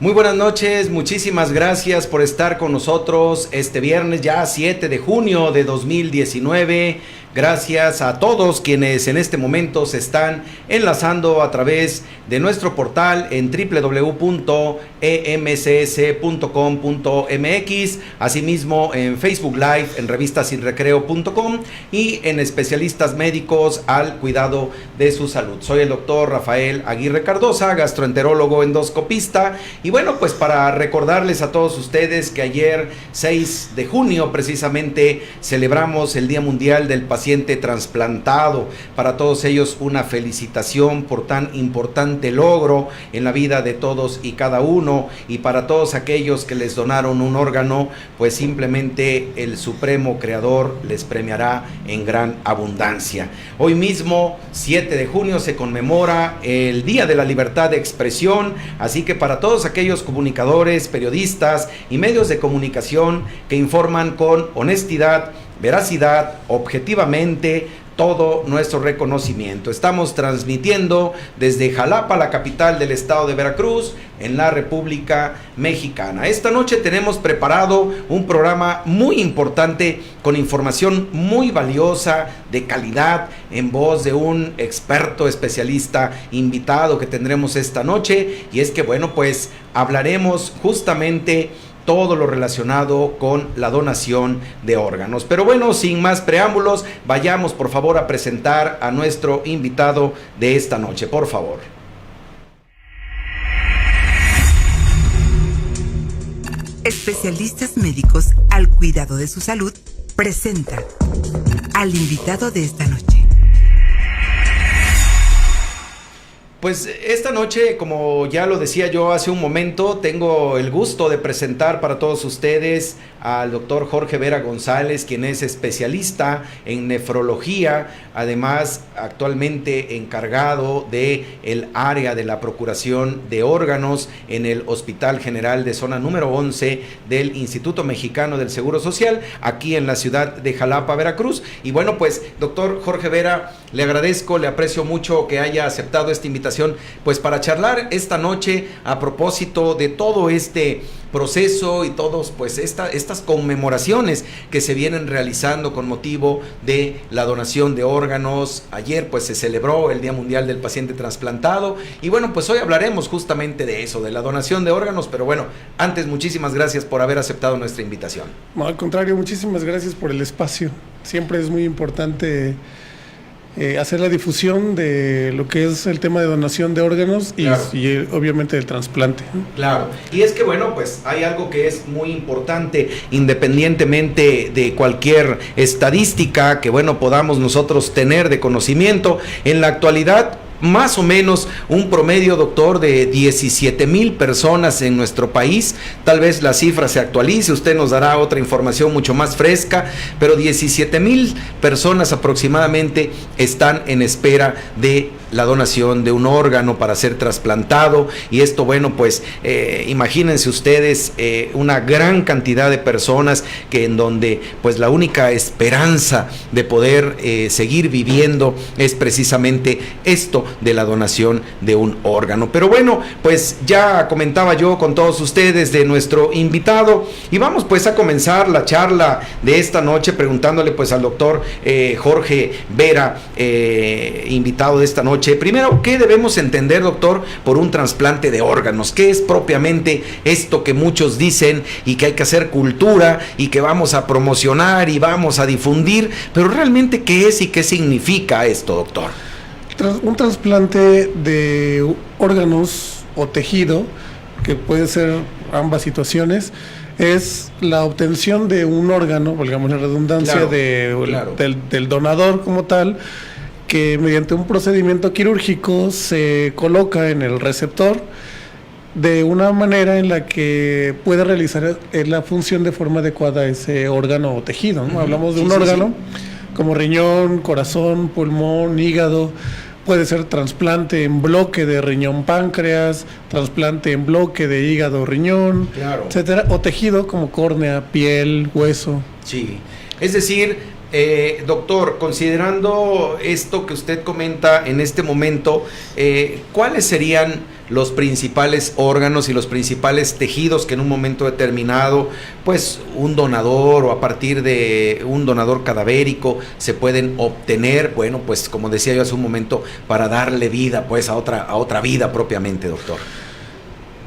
Muy buenas noches, muchísimas gracias por estar con nosotros este viernes ya 7 de junio de 2019. Gracias a todos quienes en este momento se están enlazando a través de nuestro portal en www.emcs.com.mx, asimismo en Facebook Live, en revistasinrecreo.com y en especialistas médicos al cuidado de su salud. Soy el doctor Rafael Aguirre Cardosa, gastroenterólogo endoscopista, y bueno, pues para recordarles a todos ustedes que ayer 6 de junio precisamente celebramos el Día Mundial del Paciente Trasplantado. Para todos ellos una felicitación por tan importante logro en la vida de todos y cada uno, y para todos aquellos que les donaron un órgano, pues simplemente el Supremo Creador les premiará en gran abundancia. Hoy mismo 7 de junio se conmemora el Día de la Libertad de Expresión, así que para todos aquellos comunicadores, periodistas y medios de comunicación que informan con honestidad, veracidad, objetivamente, todo nuestro reconocimiento. Estamos transmitiendo desde Jalapa, la capital del estado de Veracruz, en la República Mexicana. Esta noche tenemos preparado un programa muy importante con información muy valiosa, de calidad, en voz de un experto especialista invitado que tendremos esta noche. Y es que bueno, pues hablaremos justamente todo lo relacionado con la donación de órganos. Pero bueno, sin más preámbulos, vayamos por favor a presentar a nuestro invitado de esta noche, por favor. Especialistas médicos al cuidado de su salud presenta al invitado de esta noche. Pues esta noche, como ya lo decía yo hace un momento, tengo el gusto de presentar para todos ustedes al doctor Jorge Vera González, quien es especialista en nefrología, además actualmente encargado del área de la procuración de órganos en el Hospital General de Zona número 11 del Instituto Mexicano del Seguro Social, aquí en la ciudad de Jalapa, Veracruz. Y bueno, pues doctor Jorge Vera, le agradezco, le aprecio mucho que haya aceptado esta invitación, pues para charlar esta noche a propósito de todo este proceso y todos pues estas conmemoraciones que se vienen realizando con motivo de la donación de órganos. Ayer pues se celebró el Día Mundial del Paciente Trasplantado y bueno, pues hoy hablaremos justamente de eso, de la donación de órganos. Pero bueno, antes muchísimas gracias por haber aceptado nuestra invitación. No, al contrario, muchísimas gracias por el espacio. Siempre es muy importante hacer la difusión de lo que es el tema de donación de órganos y, claro, y obviamente del trasplante. Claro, y es que bueno, pues hay algo que es muy importante, independientemente de cualquier estadística que bueno podamos nosotros tener de conocimiento. En la actualidad, más o menos un promedio, doctor, de 17,000 personas en nuestro país. Tal vez la cifra se actualice, usted nos dará otra información mucho más fresca, pero 17,000 personas aproximadamente están en espera de la donación de un órgano para ser trasplantado. Y esto, bueno, pues imagínense ustedes una gran cantidad de personas que en donde pues la única esperanza de poder seguir viviendo es precisamente esto de la donación de un órgano. Pero bueno, pues ya comentaba yo con todos ustedes de nuestro invitado y vamos pues a comenzar la charla de esta noche preguntándole pues al doctor Jorge Vera, invitado de esta noche. Primero, ¿qué debemos entender, doctor, por un trasplante de órganos? ¿Qué es propiamente esto que muchos dicen y que hay que hacer cultura y que vamos a promocionar y vamos a difundir? Pero realmente, ¿qué es y qué significa esto, doctor? Un trasplante de órganos o tejido, que puede ser ambas situaciones, es la obtención de un órgano, digamos la redundancia, claro, del donador como tal, que mediante un procedimiento quirúrgico se coloca en el receptor de una manera en la que puede realizar la función de forma adecuada ese órgano o tejido, ¿no? Hablamos de un órgano como riñón, corazón, pulmón, hígado. Puede ser trasplante en bloque de riñón-páncreas, trasplante en bloque de hígado-riñón, claro, etcétera, o tejido como córnea, piel, hueso. Sí, es decir, doctor, considerando esto que usted comenta en este momento, ¿cuáles serían los principales órganos y los principales tejidos que en un momento determinado, pues un donador o a partir de un donador cadavérico se pueden obtener, bueno, pues como decía yo hace un momento, para darle vida pues a otra vida propiamente, doctor.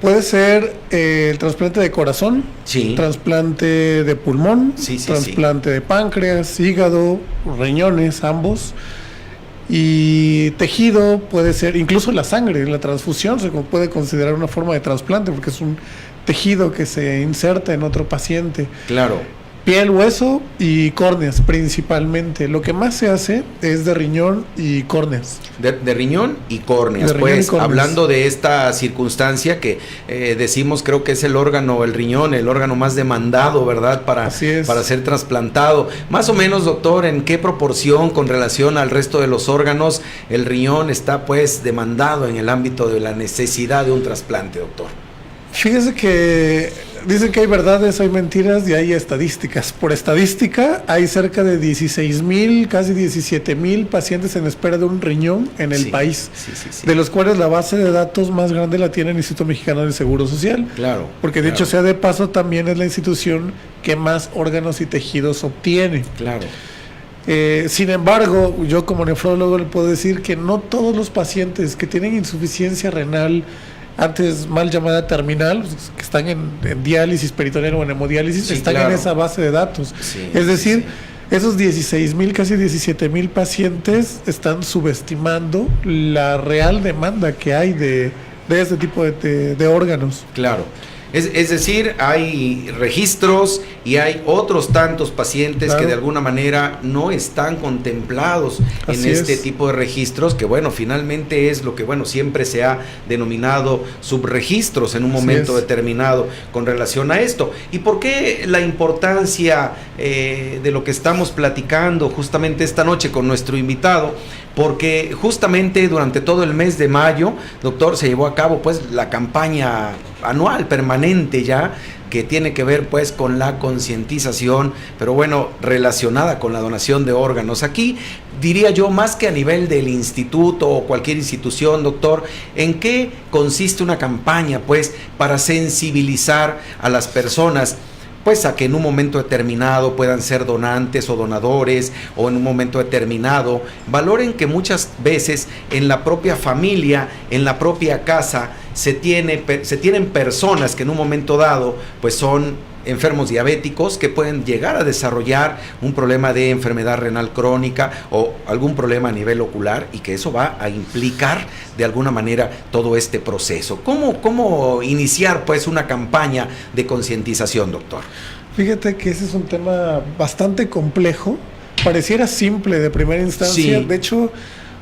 Puede ser el trasplante de corazón, Sí. trasplante de pulmón, Sí, sí, trasplante de páncreas, hígado, riñones, ambos. Y tejido puede ser, incluso la sangre, la transfusión se puede considerar una forma de trasplante porque es un tejido que se inserta en otro paciente. Claro. Piel, hueso y córneas principalmente. Lo que más se hace es de riñón y córneas. De riñón y córneas. De riñón pues y córneas. Hablando de esta circunstancia que decimos, creo que es el órgano, el riñón, el órgano más demandado, ¿verdad? Para ser trasplantado. Más o menos, doctor, ¿en qué proporción con relación al resto de los órganos el riñón está pues demandado en el ámbito de la necesidad de un trasplante, doctor? Fíjese que dicen que hay verdades, hay mentiras y hay estadísticas. Por estadística, hay cerca de 16,000, casi 17,000 pacientes en espera de un riñón en el país, de los cuales la base de datos más grande la tiene el Instituto Mexicano del Seguro Social. Claro. Porque dicho sea de paso, también es la institución que más órganos y tejidos obtiene. Claro. Sin embargo, yo como nefrólogo le puedo decir que no todos los pacientes que tienen insuficiencia renal, antes mal llamada terminal, que están en diálisis peritoneal o en hemodiálisis, están en esa base de datos. Es decir, esos 16,000, casi 17,000 pacientes están subestimando la real demanda que hay de este tipo de órganos. Claro. Es decir, hay registros y hay otros tantos pacientes que de alguna manera no están contemplados en este tipo de registros, que bueno, finalmente es lo que bueno siempre se ha denominado subregistros en un momento determinado con relación a esto. ¿Y por qué la importancia de lo que estamos platicando justamente esta noche con nuestro invitado? Porque justamente durante todo el mes de mayo, doctor, se llevó a cabo pues la campaña anual permanente ya, que tiene que ver pues con la concientización, pero bueno, relacionada con la donación de órganos. Aquí diría yo, más que a nivel del instituto o cualquier institución, doctor, ¿en qué consiste una campaña pues para sensibilizar a las personas pues a que en un momento determinado puedan ser donantes o donadores, o en un momento determinado valoren que muchas veces en la propia familia, en la propia casa, se tienen personas que en un momento dado pues son enfermos diabéticos que pueden llegar a desarrollar un problema de enfermedad renal crónica o algún problema a nivel ocular, y que eso va a implicar de alguna manera todo este proceso? ¿Cómo iniciar pues una campaña de concientización, doctor? Fíjate que ese es un tema bastante complejo, pareciera simple de primera instancia. De hecho,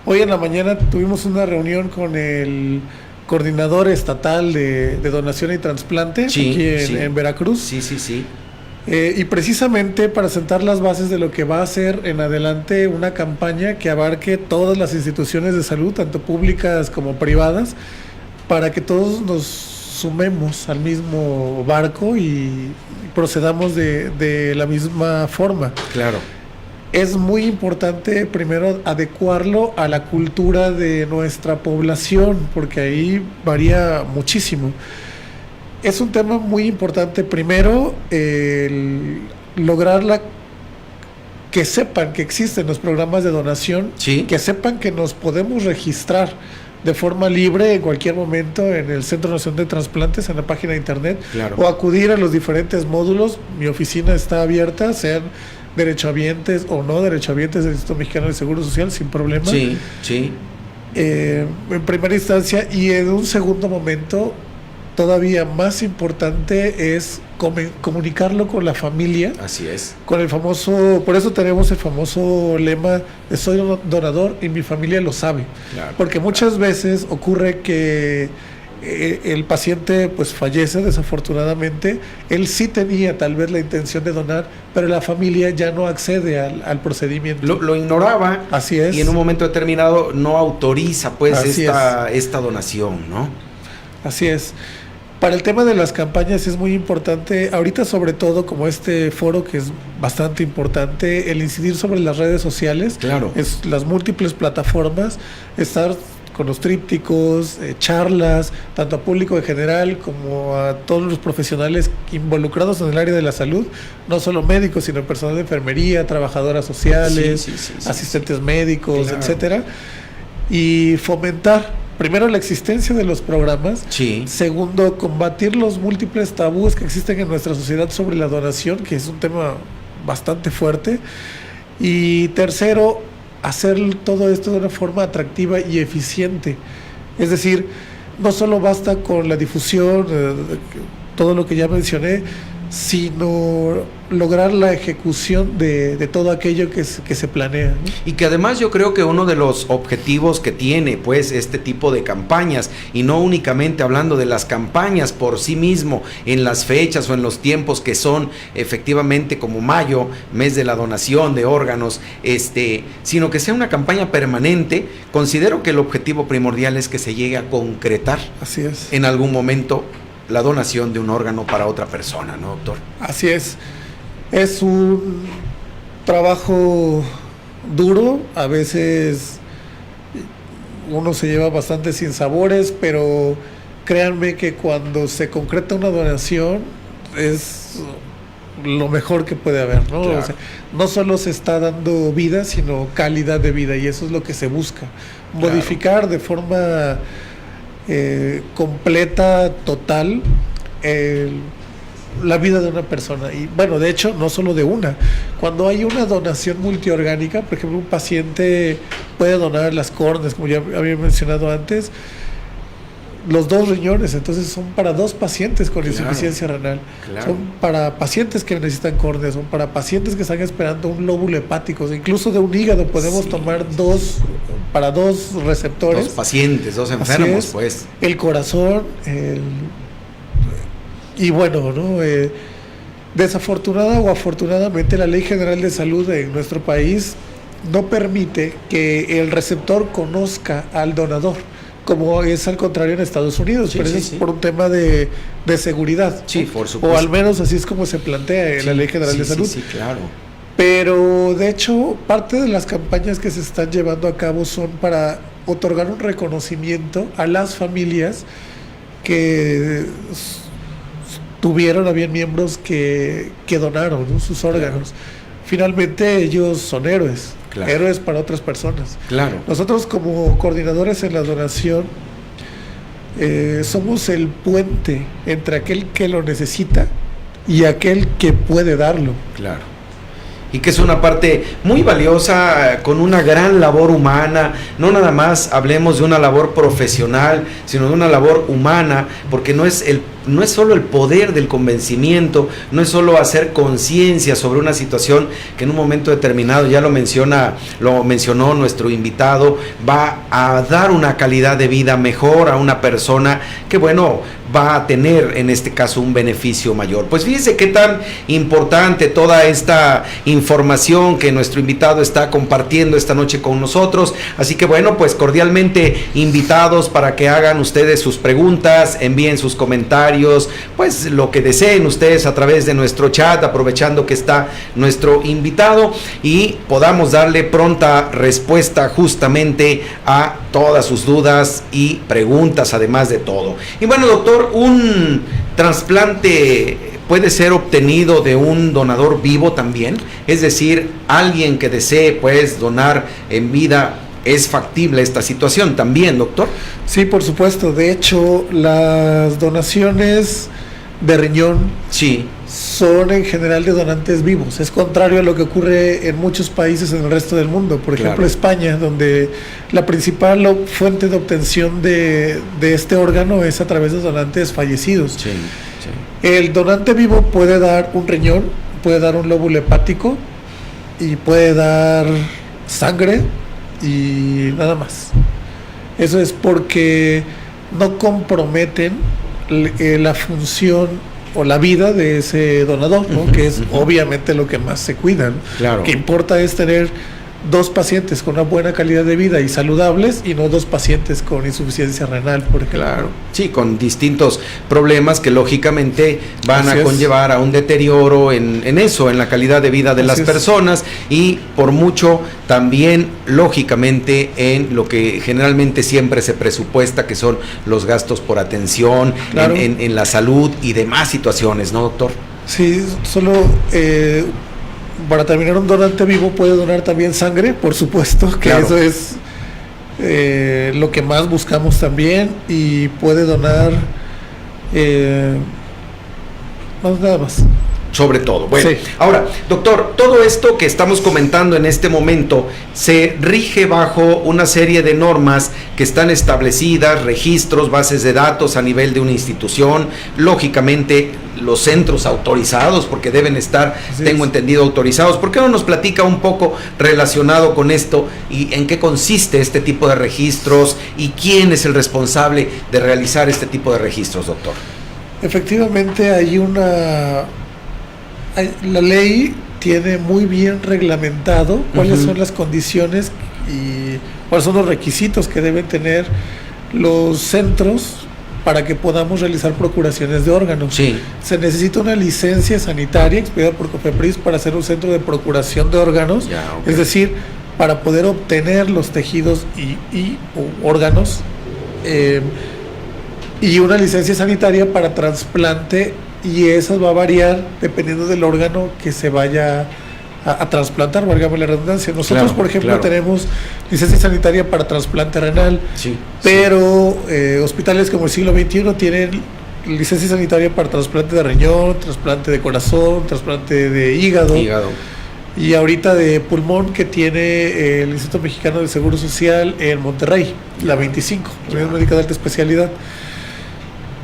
hoy en la mañana tuvimos una reunión con el coordinador estatal de donación y trasplante aquí en Veracruz. Y precisamente para sentar las bases de lo que va a ser en adelante una campaña que abarque todas las instituciones de salud, tanto públicas como privadas, para que todos nos sumemos al mismo barco y procedamos de la misma forma. Claro. Es muy importante primero adecuarlo a la cultura de nuestra población, porque ahí varía muchísimo. Es un tema muy importante, primero, lograr que sepan que existen los programas de donación, que sepan que nos podemos registrar de forma libre en cualquier momento en el Centro Nacional de Trasplantes, en la página de internet, o acudir a los diferentes módulos. Mi oficina está abierta, sean derechohabientes o no derechohabientes del Instituto Mexicano del Seguro Social, sin problema. En primera instancia, y en un segundo momento, todavía más importante es comunicarlo con la familia. Así es. Con el famoso, por eso tenemos el famoso lema de soy donador y mi familia lo sabe. Claro. Porque muchas veces ocurre que el paciente pues fallece desafortunadamente. Él sí tenía tal vez la intención de donar, pero la familia ya no accede al procedimiento. Lo ignoraba. Así es. Y en un momento determinado no autoriza pues esta donación, ¿no? Así es. Para el tema de las campañas es muy importante, ahorita sobre todo como este foro que es bastante importante, el incidir sobre las redes sociales, claro, es las múltiples plataformas, estar con los trípticos, charlas, tanto a público en general como a todos los profesionales involucrados en el área de la salud, no solo médicos, sino personal de enfermería, trabajadoras sociales, asistentes médicos, claro, etcétera, y fomentar primero la existencia de los programas, segundo, combatir los múltiples tabúes que existen en nuestra sociedad sobre la donación, que es un tema bastante fuerte, y tercero, hacer todo esto de una forma atractiva y eficiente. Es decir, no solo basta con la difusión, todo lo que ya mencioné, sino lograr la ejecución de todo aquello que se planea, ¿no? Y que además yo creo que uno de los objetivos que tiene pues este tipo de campañas, y no únicamente hablando de las campañas por sí mismo en las fechas o en los tiempos que son efectivamente como mayo, mes de la donación de órganos, sino que sea una campaña permanente. Considero que el objetivo primordial es que se llegue a concretar. Así es. En algún momento la donación de un órgano para otra persona, ¿no, doctor? Así es. Es un trabajo duro, a veces uno se lleva bastante sinsabores, pero créanme que cuando se concreta una donación es lo mejor que puede haber, ¿no? Claro. O sea, no solo se está dando vida, sino calidad de vida, y eso es lo que se busca. Claro. Modificar de forma completa, total, la vida de una persona. Y bueno, de hecho, no solo de una. Cuando hay una donación multiorgánica, por ejemplo, un paciente puede donar las córneas, como ya había mencionado antes, los 2 riñones, entonces son para 2 pacientes con insuficiencia renal. Claro. Son para pacientes que necesitan córneas, son para pacientes que están esperando un lóbulo hepático, incluso de un hígado podemos tomar 2 para 2 receptores. 2 pacientes, 2 enfermos, pues. El corazón, y bueno, ¿no? Desafortunada o afortunadamente la Ley General de Salud en nuestro país no permite que el receptor conozca al donador, como es al contrario en Estados Unidos, pero eso es por un tema de seguridad. Sí, por supuesto. O al menos así es como se plantea en la Ley General de Salud. Sí, claro. Pero de hecho, parte de las campañas que se están llevando a cabo son para otorgar un reconocimiento a las familias que habían miembros que donaron, ¿no?, sus órganos. Claro. Finalmente ellos son héroes. Claro. Héroes para otras personas. Claro. Nosotros como coordinadores en la donación somos el puente entre aquel que lo necesita y aquel que puede darlo. Claro. Y que es una parte muy valiosa, con una gran labor humana. No nada más hablemos de una labor profesional, sino de una labor humana, porque no es solo el poder del convencimiento, no es solo hacer conciencia sobre una situación que en un momento determinado, ya lo mencionó nuestro invitado, va a dar una calidad de vida mejor a una persona que, bueno, va a tener en este caso un beneficio mayor. Pues fíjese qué tan importante toda esta información que nuestro invitado está compartiendo esta noche con nosotros. Así que bueno, pues cordialmente invitados para que hagan ustedes sus preguntas, envíen sus comentarios, pues lo que deseen ustedes a través de nuestro chat, aprovechando que está nuestro invitado, y podamos darle pronta respuesta justamente a todas sus dudas y preguntas, además de todo. Y bueno, doctor, ¿un trasplante puede ser obtenido de un donador vivo también? Es decir, alguien que desee pues donar en vida, ¿es factible esta situación también, doctor? Sí, por supuesto. De hecho, las donaciones de riñón son en general de donantes vivos. Es contrario a lo que ocurre en muchos países en el resto del mundo. Por ejemplo, España, donde la principal fuente de obtención de este órgano es a través de donantes fallecidos. El donante vivo puede dar un riñón, puede dar un lóbulo hepático y puede dar sangre y nada más. Eso es porque no comprometen la función o la vida de ese donador, ¿no? Que es obviamente lo que más se cuida, ¿no? Claro. Lo que importa es tener 2 pacientes con una buena calidad de vida y saludables y no 2 pacientes con insuficiencia renal, por ejemplo. Claro, sí, con distintos problemas que lógicamente van Así a es. conllevar a un deterioro en eso, en la calidad de vida de Así las es. personas y por mucho también lógicamente en lo que generalmente siempre se presupuesta que son los gastos por atención, Claro. en la salud y demás situaciones, ¿no, doctor? Sí, solo para terminar, un donante vivo puede donar también sangre, por supuesto, que Claro. eso es lo que más buscamos también, y puede donar nada más. Sobre todo. Bueno, Sí. ahora, doctor, todo esto que estamos comentando en este momento se rige bajo una serie de normas que están establecidas, registros, bases de datos a nivel de una institución, lógicamente los centros autorizados, porque deben estar, Así tengo es. entendido, autorizados. ¿Por qué no nos platica un poco relacionado con esto y en qué consiste este tipo de registros y quién es el responsable de realizar este tipo de registros, doctor? Efectivamente, la ley tiene muy bien reglamentado cuáles Ujú. son las condiciones y cuáles son los requisitos que deben tener los centros para que podamos realizar procuraciones de órganos. Sí. Se necesita una licencia sanitaria expedida por COFEPRIS para hacer un centro de procuración de órganos, Ya, ok. es decir, para poder obtener los tejidos y órganos, y una licencia sanitaria para trasplante, y esa va a variar dependiendo del órgano que se vaya a trasplantar, válgame la redundancia. Nosotros, Claro, por ejemplo, claro. tenemos licencia sanitaria para trasplante renal, Sí. pero hospitales como el siglo XXI tienen licencia sanitaria para trasplante de riñón, trasplante de corazón, trasplante de hígado, Hígado. y ahorita de pulmón, que tiene el Instituto Mexicano del Seguro Social en Monterrey, la 25, Unidad Médica de Alta Especialidad.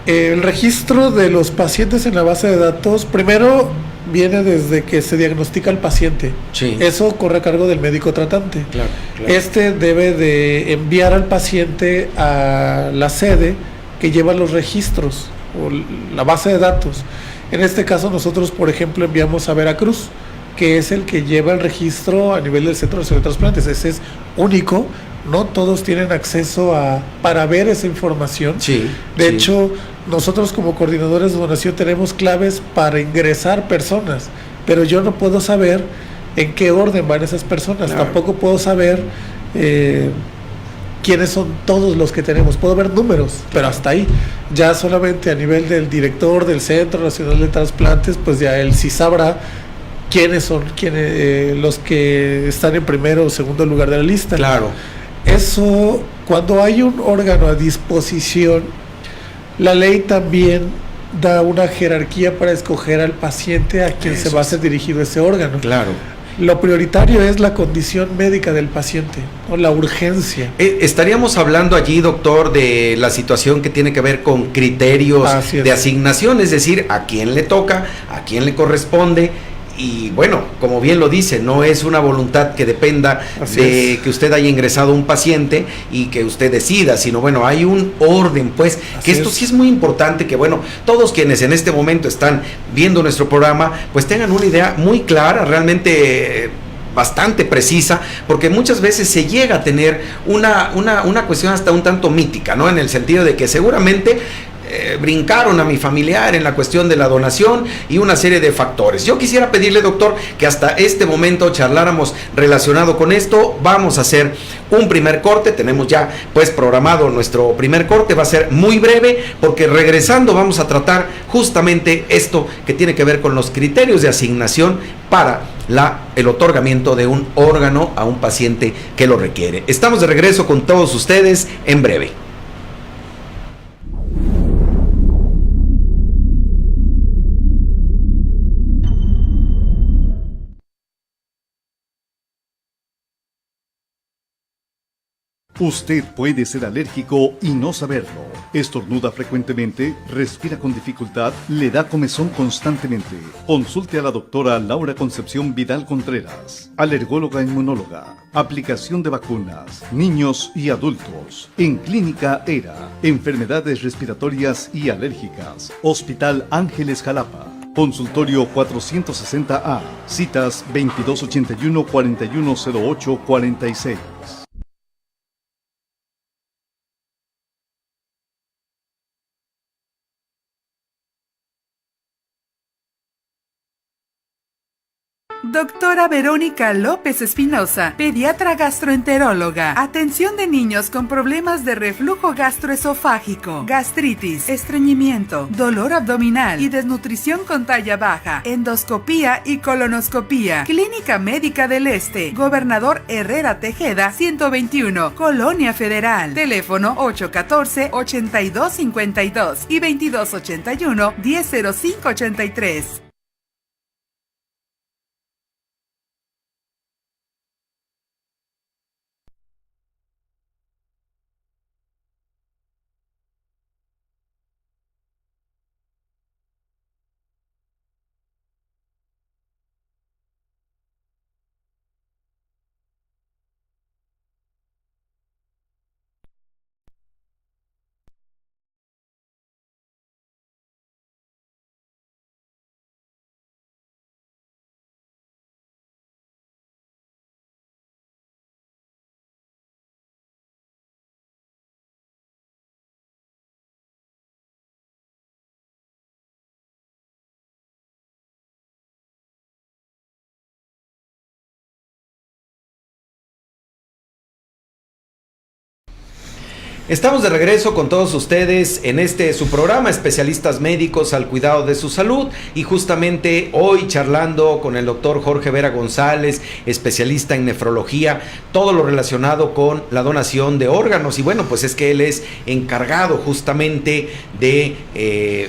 El registro de los pacientes en la base de datos, primero viene desde que se diagnostica al paciente. Sí. Eso corre a cargo del médico tratante. Claro, claro. Este debe de enviar al paciente a la sede que lleva los registros o la base de datos. En este caso nosotros, por ejemplo, enviamos a Veracruz, que es el que lleva el registro a nivel del Centro Nacional de Trasplantes. Ese es único, no todos tienen acceso para ver esa información. Sí. De sí. hecho, nosotros como coordinadores de donación tenemos claves para ingresar personas, pero yo no puedo saber en qué orden van esas personas. Claro. Tampoco puedo saber quiénes son todos los que tenemos. Puedo ver números, pero hasta ahí. Ya solamente a nivel del director del Centro Nacional de Trasplantes, pues ya él sí sabrá quiénes son los que están en primero o segundo lugar de la lista. Claro. Eso, cuando hay un órgano a disposición, la ley también da una jerarquía para escoger al paciente a quien se Eso va a es. ser dirigido ese órgano. Claro. Lo prioritario es la condición médica del paciente, o la urgencia. Estaríamos hablando allí, doctor, de la situación que tiene que ver con criterios Así es. de asignación, es decir, a quién le toca, a quién le corresponde. Y bueno, como bien lo dice, no es una voluntad que dependa Así de es. que usted haya ingresado un paciente y que usted decida, sino bueno, hay un orden, pues, Así que esto es. sí es muy importante, que bueno, todos quienes en este momento están viendo nuestro programa, pues tengan una idea muy clara, realmente bastante precisa, porque muchas veces se llega a tener una cuestión hasta un tanto mítica, ¿no? En el sentido de que seguramente brincaron a mi familiar en la cuestión de la donación y una serie de factores. Yo quisiera pedirle, doctor, que hasta este momento charláramos relacionado con esto. Vamos a hacer un primer corte, tenemos ya pues programado nuestro primer corte, va a ser muy breve porque regresando vamos a tratar justamente esto que tiene que ver con los criterios de asignación para el otorgamiento de un órgano a un paciente que lo requiere. Estamos de regreso con todos ustedes en breve. Usted puede ser alérgico y no saberlo. Estornuda frecuentemente, respira con dificultad, le da comezón constantemente. Consulte a la doctora Laura Concepción Vidal Contreras, alergóloga inmunóloga. Aplicación de vacunas, niños y adultos. En Clínica ERA, enfermedades respiratorias y alérgicas. Hospital Ángeles Jalapa. Consultorio 460A. Citas 2281-4108-46. Doctora Verónica López Espinosa, pediatra gastroenteróloga. Atención de niños con problemas de reflujo gastroesofágico, gastritis, estreñimiento, dolor abdominal y desnutrición con talla baja, endoscopía y colonoscopía. Clínica Médica del Este, Gobernador Herrera Tejeda, 121, Colonia Federal. Teléfono 814-8252 y 2281-100583. Estamos de regreso con todos ustedes en su programa Especialistas Médicos al Cuidado de su Salud, y justamente hoy charlando con el doctor Jorge Vera González, especialista en nefrología, todo lo relacionado con la donación de órganos. Y bueno, pues es que él es encargado justamente de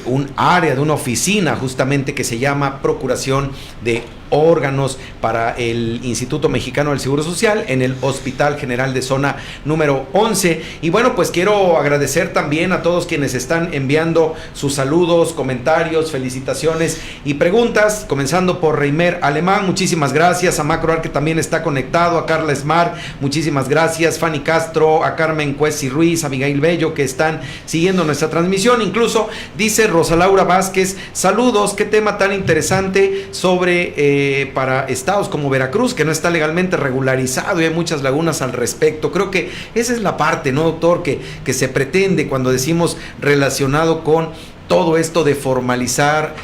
un área, de una oficina justamente que se llama Procuración de Órganos para el Instituto Mexicano del Seguro Social en el Hospital General de Zona número 11. Y bueno, pues quiero agradecer también a todos quienes están enviando sus saludos, comentarios, felicitaciones y preguntas, comenzando por Reimer Alemán, muchísimas gracias, a Macroar que también está conectado, a Carla Smart, muchísimas gracias, Fanny Castro, a Carmen Cuesi Ruiz, a Abigail Bello que están siguiendo nuestra transmisión. Incluso dice Rosa Laura Vázquez, saludos, qué tema tan interesante sobre para estados como Veracruz, que no está legalmente regularizado y hay muchas lagunas al respecto. Creo que esa es la parte, ¿no, doctor? Que se pretende cuando decimos relacionado con todo esto de formalizar,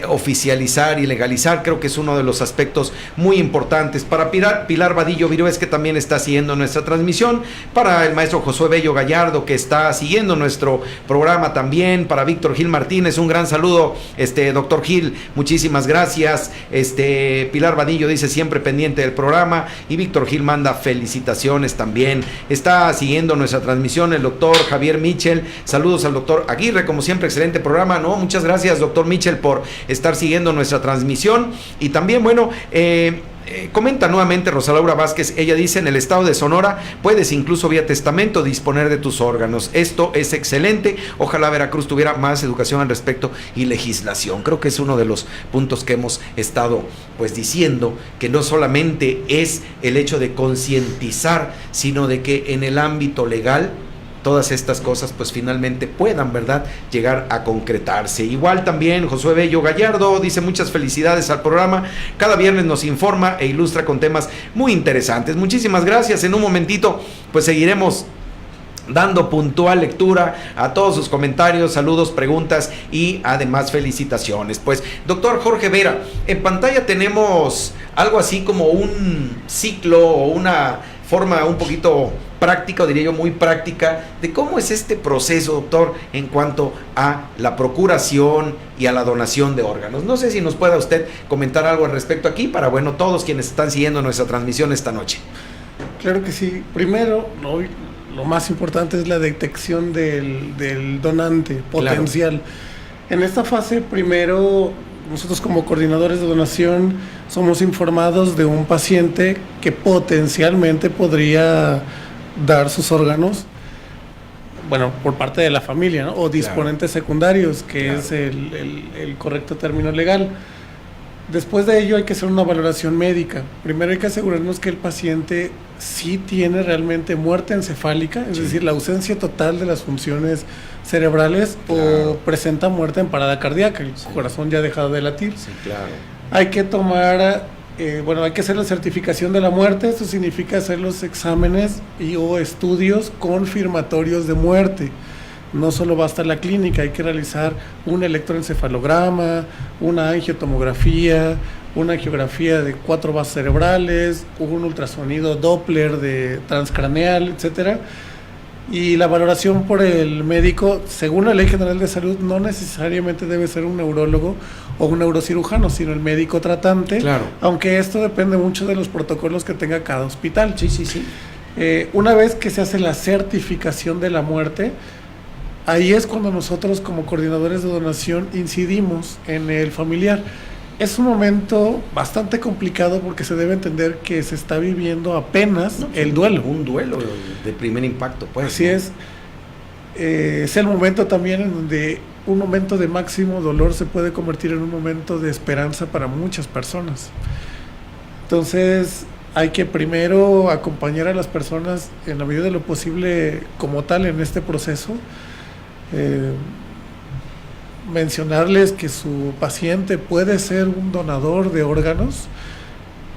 oficializar y legalizar. Creo que es uno de los aspectos muy importantes. Para Pilar Vadillo Virués, que también está siguiendo nuestra transmisión, para el maestro Josué Bello Gallardo, que está siguiendo nuestro programa también, para Víctor Gil Martínez, un gran saludo, doctor Gil, muchísimas gracias. Pilar Vadillo dice siempre pendiente del programa, y Víctor Gil manda felicitaciones también. Está siguiendo nuestra transmisión el doctor Javier Michel, saludos al doctor Aguirre, como siempre, excelente programa. No, muchas gracias, doctor Michel, por estar siguiendo nuestra transmisión. Y también, bueno, comenta nuevamente Rosa Laura Vázquez, ella dice, en el estado de Sonora puedes incluso vía testamento disponer de tus órganos. Esto es excelente, ojalá Veracruz tuviera más educación al respecto y legislación. Creo que es uno de los puntos que hemos estado pues diciendo, que no solamente es el hecho de concientizar, sino de que en el ámbito legal todas estas cosas pues finalmente puedan, ¿verdad?, llegar a concretarse. Igual también Josué Bello Gallardo dice muchas felicidades al programa, cada viernes nos informa e ilustra con temas muy interesantes. Muchísimas gracias. En un momentito pues seguiremos dando puntual lectura a todos sus comentarios, saludos, preguntas y además felicitaciones. Pues, doctor Jorge Vera, en pantalla tenemos algo así como un ciclo o una forma un poquito práctica, o diría yo muy práctica, de cómo es este proceso, doctor, en cuanto a la procuración y a la donación de órganos. No sé si nos pueda usted comentar algo al respecto aquí para, bueno, todos quienes están siguiendo nuestra transmisión esta noche. Claro que sí. Primero, lo más importante es la detección del donante potencial. Claro. En esta fase, primero, nosotros como coordinadores de donación somos informados de un paciente que potencialmente podría dar sus órganos, bueno, por parte de la familia, ¿no? O disponentes secundarios, que es el correcto término legal. Después de ello hay que hacer una valoración médica. Primero hay que asegurarnos que el paciente sí tiene realmente muerte encefálica, es decir, la ausencia total de las funciones cerebrales, o presenta muerte en parada cardíaca, el corazón ya ha dejado de latir. Sí, claro. Hay que tomar, hay que hacer la certificación de la muerte. Esto significa hacer los exámenes o estudios confirmatorios de muerte. No solo basta la clínica, hay que realizar un electroencefalograma, una angiotomografía, una angiografía de 4 vasos cerebrales, un ultrasonido Doppler de transcraneal, etcétera. Y la valoración por el médico, según la Ley General de Salud, no necesariamente debe ser un neurólogo o un neurocirujano, sino el médico tratante. Claro. Aunque esto depende mucho de los protocolos que tenga cada hospital. Sí, sí, sí. Una vez que se hace la certificación de la muerte, ahí es cuando nosotros como coordinadores de donación incidimos en el familiar. Es un momento bastante complicado porque se debe entender que se está viviendo apenas el duelo. Un duelo de primer impacto, pues. Así es. Es el momento también en donde un momento de máximo dolor se puede convertir en un momento de esperanza para muchas personas. Entonces hay que primero acompañar a las personas en la medida de lo posible como tal en este proceso. Mencionarles que su paciente puede ser un donador de órganos,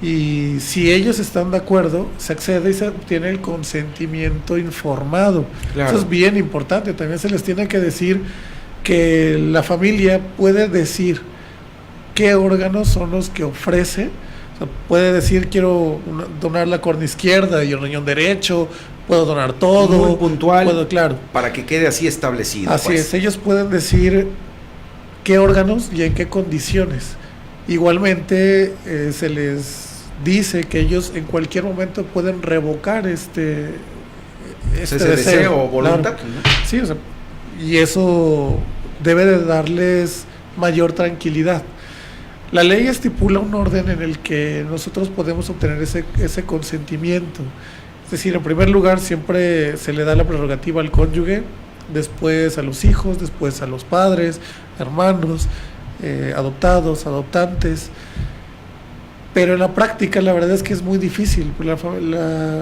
y si ellos están de acuerdo, se accede y se obtiene el consentimiento informado. Claro. Eso es bien importante. También se les tiene que decir que la familia puede decir qué órganos son los que ofrece. O sea, puede decir: quiero donar la córnea izquierda y el riñón derecho, puedo donar todo. Muy puntual, puedo, claro. Para que quede así establecido. Así pues. es, ellos pueden decir qué órganos y en qué condiciones. Igualmente se les dice que ellos en cualquier momento pueden revocar ese deseo o voluntad. Claro. Sí, o sea, y eso debe de darles mayor tranquilidad. La ley estipula un orden en el que nosotros podemos obtener ese consentimiento. Es decir, en primer lugar siempre se le da la prerrogativa al cónyuge, después a los hijos, después a los padres, hermanos, adoptados, adoptantes. Pero en la práctica la verdad es que es muy difícil.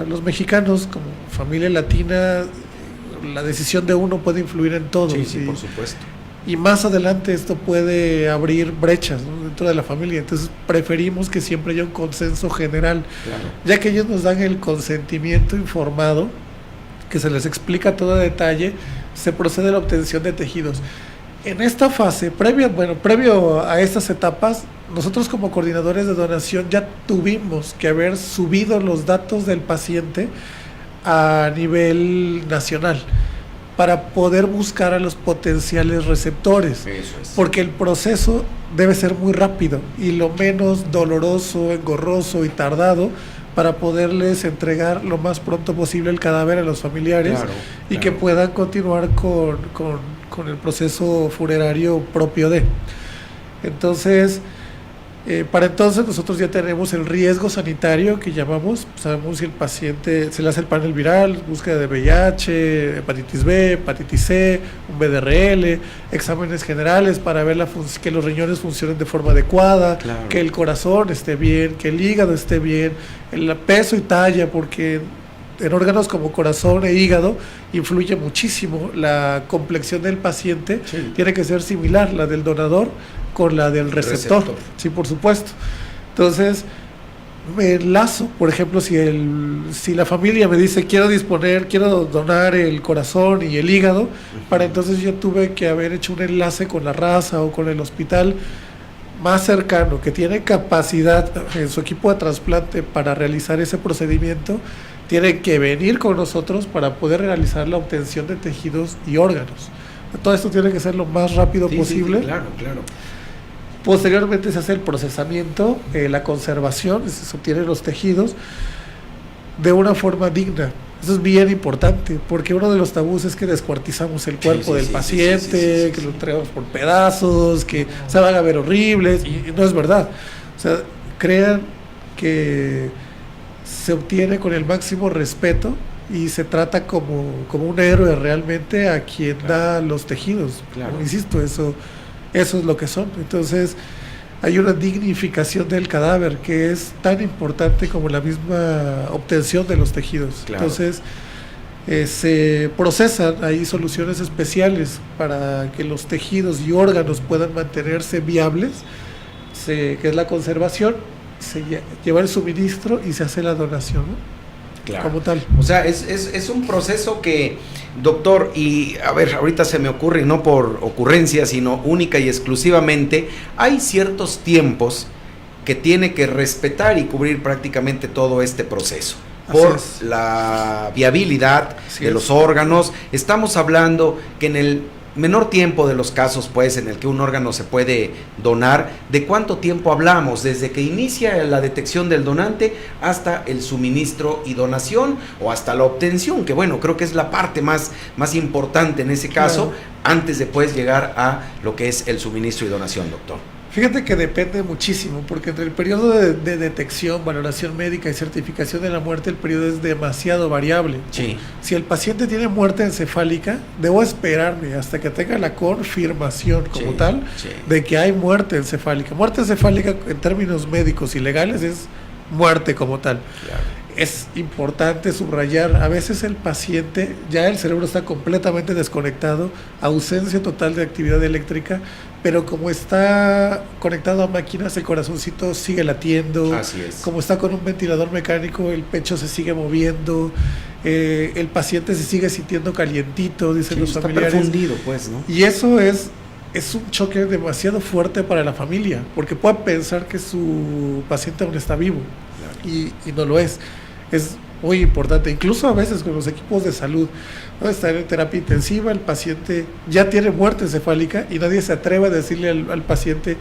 Los mexicanos, como familia latina, la decisión de uno puede influir en todo. Sí, sí, por supuesto. Y más adelante esto puede abrir brechas, ¿no?, dentro de la familia. Entonces preferimos que siempre haya un consenso general, Claro. ya que ellos nos dan el consentimiento informado, que se les explica todo a detalle, se procede a la obtención de tejidos. En esta fase, previo a estas etapas, nosotros como coordinadores de donación ya tuvimos que haber subido los datos del paciente a nivel nacional para poder buscar a los potenciales receptores. Eso es. Porque el proceso debe ser muy rápido y lo menos doloroso, engorroso y tardado, para poderles entregar lo más pronto posible el cadáver a los familiares. Claro, y claro. que puedan continuar con el proceso funerario propio de. Entonces, para entonces nosotros ya tenemos el riesgo sanitario que llamamos. Sabemos si el paciente se le hace el panel viral, búsqueda de VIH, hepatitis B, hepatitis C, un BDRL, exámenes generales para ver que los riñones funcionen de forma adecuada, Claro. que el corazón esté bien, que el hígado esté bien, el peso y talla, porque en órganos como corazón e hígado influye muchísimo la complexión del paciente. Sí. Tiene que ser similar la del donador con la del receptor. Sí, por supuesto. Entonces, me enlazo, por ejemplo, si la familia me dice quiero donar el corazón y el hígado, para entonces yo tuve que haber hecho un enlace con la raza o con el hospital más cercano, que tiene capacidad en su equipo de trasplante para realizar ese procedimiento. Tienen que venir con nosotros para poder realizar la obtención de tejidos y órganos. Todo esto tiene que ser lo más rápido posible. Sí, claro, claro. Posteriormente se hace el procesamiento, la conservación, se obtienen los tejidos de una forma digna. Eso es bien importante, porque uno de los tabús es que descuartizamos el cuerpo del paciente, que lo entregamos por pedazos, que se van a ver horribles, y no es verdad. O sea, crean que se obtiene con el máximo respeto y se trata como un héroe realmente a quien da los tejidos. Claro. Insisto, eso es lo que son. Entonces, hay una dignificación del cadáver que es tan importante como la misma obtención de los tejidos. Claro. Entonces, se procesan ahí soluciones especiales para que los tejidos y órganos puedan mantenerse viables, que es la conservación, se lleva el suministro y se hace la donación, ¿no? Claro. Como tal. O sea, es un proceso que, doctor, y a ver, ahorita se me ocurre, y no por ocurrencia, sino única y exclusivamente, hay ciertos tiempos que tiene que respetar y cubrir prácticamente todo este proceso. Por la viabilidad de los órganos. Estamos hablando que en el menor tiempo de los casos, pues, en el que un órgano se puede donar, ¿de cuánto tiempo hablamos? Desde que inicia la detección del donante hasta el suministro y donación, o hasta la obtención, que bueno, creo que es la parte más importante en ese caso, antes de pues llegar a lo que es el suministro y donación, doctor. Fíjate que depende muchísimo, porque entre el periodo de detección, valoración médica y certificación de la muerte, el periodo es demasiado variable. Sí. Si el paciente tiene muerte encefálica, debo esperarme hasta que tenga la confirmación como tal de que hay muerte encefálica. Muerte encefálica en términos médicos y legales es muerte como tal. Claro. Es importante subrayar, a veces el paciente, ya el cerebro está completamente desconectado, ausencia total de actividad eléctrica, pero como está conectado a máquinas, el corazoncito sigue latiendo. Así es. Como está con un ventilador mecánico, el pecho se sigue moviendo, el paciente se sigue sintiendo calientito, dicen los familiares. Está perfundido, pues, ¿no? Y eso es un choque demasiado fuerte para la familia, porque puede pensar que su paciente aún está vivo, y no lo es. Es muy importante, incluso a veces con los equipos de salud, ¿no? Están en terapia intensiva, el paciente ya tiene muerte encefálica y nadie se atreve a decirle al paciente,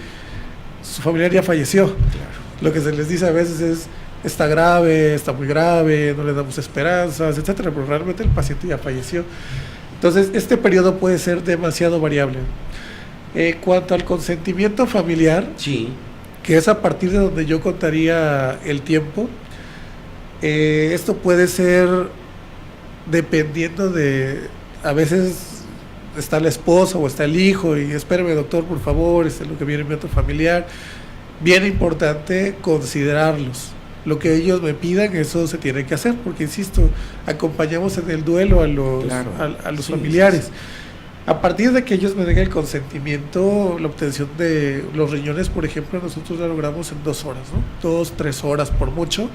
su familiar ya falleció. Claro. Lo que se les dice a veces es, está grave, está muy grave, no le damos esperanzas, etcétera, pero realmente el paciente ya falleció. Entonces, este periodo puede ser demasiado variable. Cuanto al consentimiento familiar, que es a partir de donde yo contaría el tiempo, esto puede ser dependiendo de, a veces está la esposa o está el hijo y espéreme doctor por favor, es lo que viene mi otro familiar. Bien importante considerarlos, lo que ellos me pidan, eso se tiene que hacer, porque insisto, acompañamos en el duelo a los familiares. A partir de que ellos me den el consentimiento, la obtención de los riñones, por ejemplo, nosotros la logramos en 2 horas, ¿no? 2-3 horas por mucho.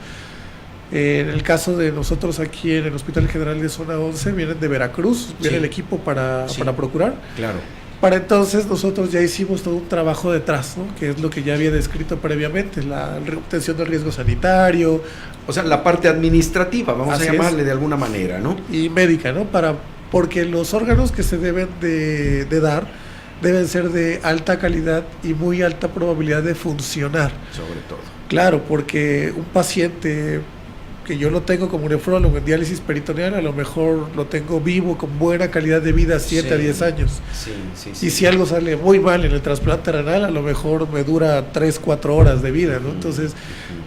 En el caso de nosotros aquí en el Hospital General de Zona 11, vienen de Veracruz, viene el equipo para procurar. Claro. Para entonces nosotros ya hicimos todo un trabajo detrás, ¿no? Que es lo que ya había descrito previamente, la obtención del riesgo sanitario. O sea, la parte administrativa, vamos a llamarle de alguna manera, ¿no? Y médica, ¿no? Porque los órganos que se deben de dar deben ser de alta calidad y muy alta probabilidad de funcionar. Sobre todo. Claro, porque un paciente que yo lo tengo como nefrólogo en diálisis peritoneal, a lo mejor lo tengo vivo con buena calidad de vida 7 a 10 años. Y si algo sale muy mal en el trasplante renal, a lo mejor me dura 3-4 horas de vida, ¿no? Entonces,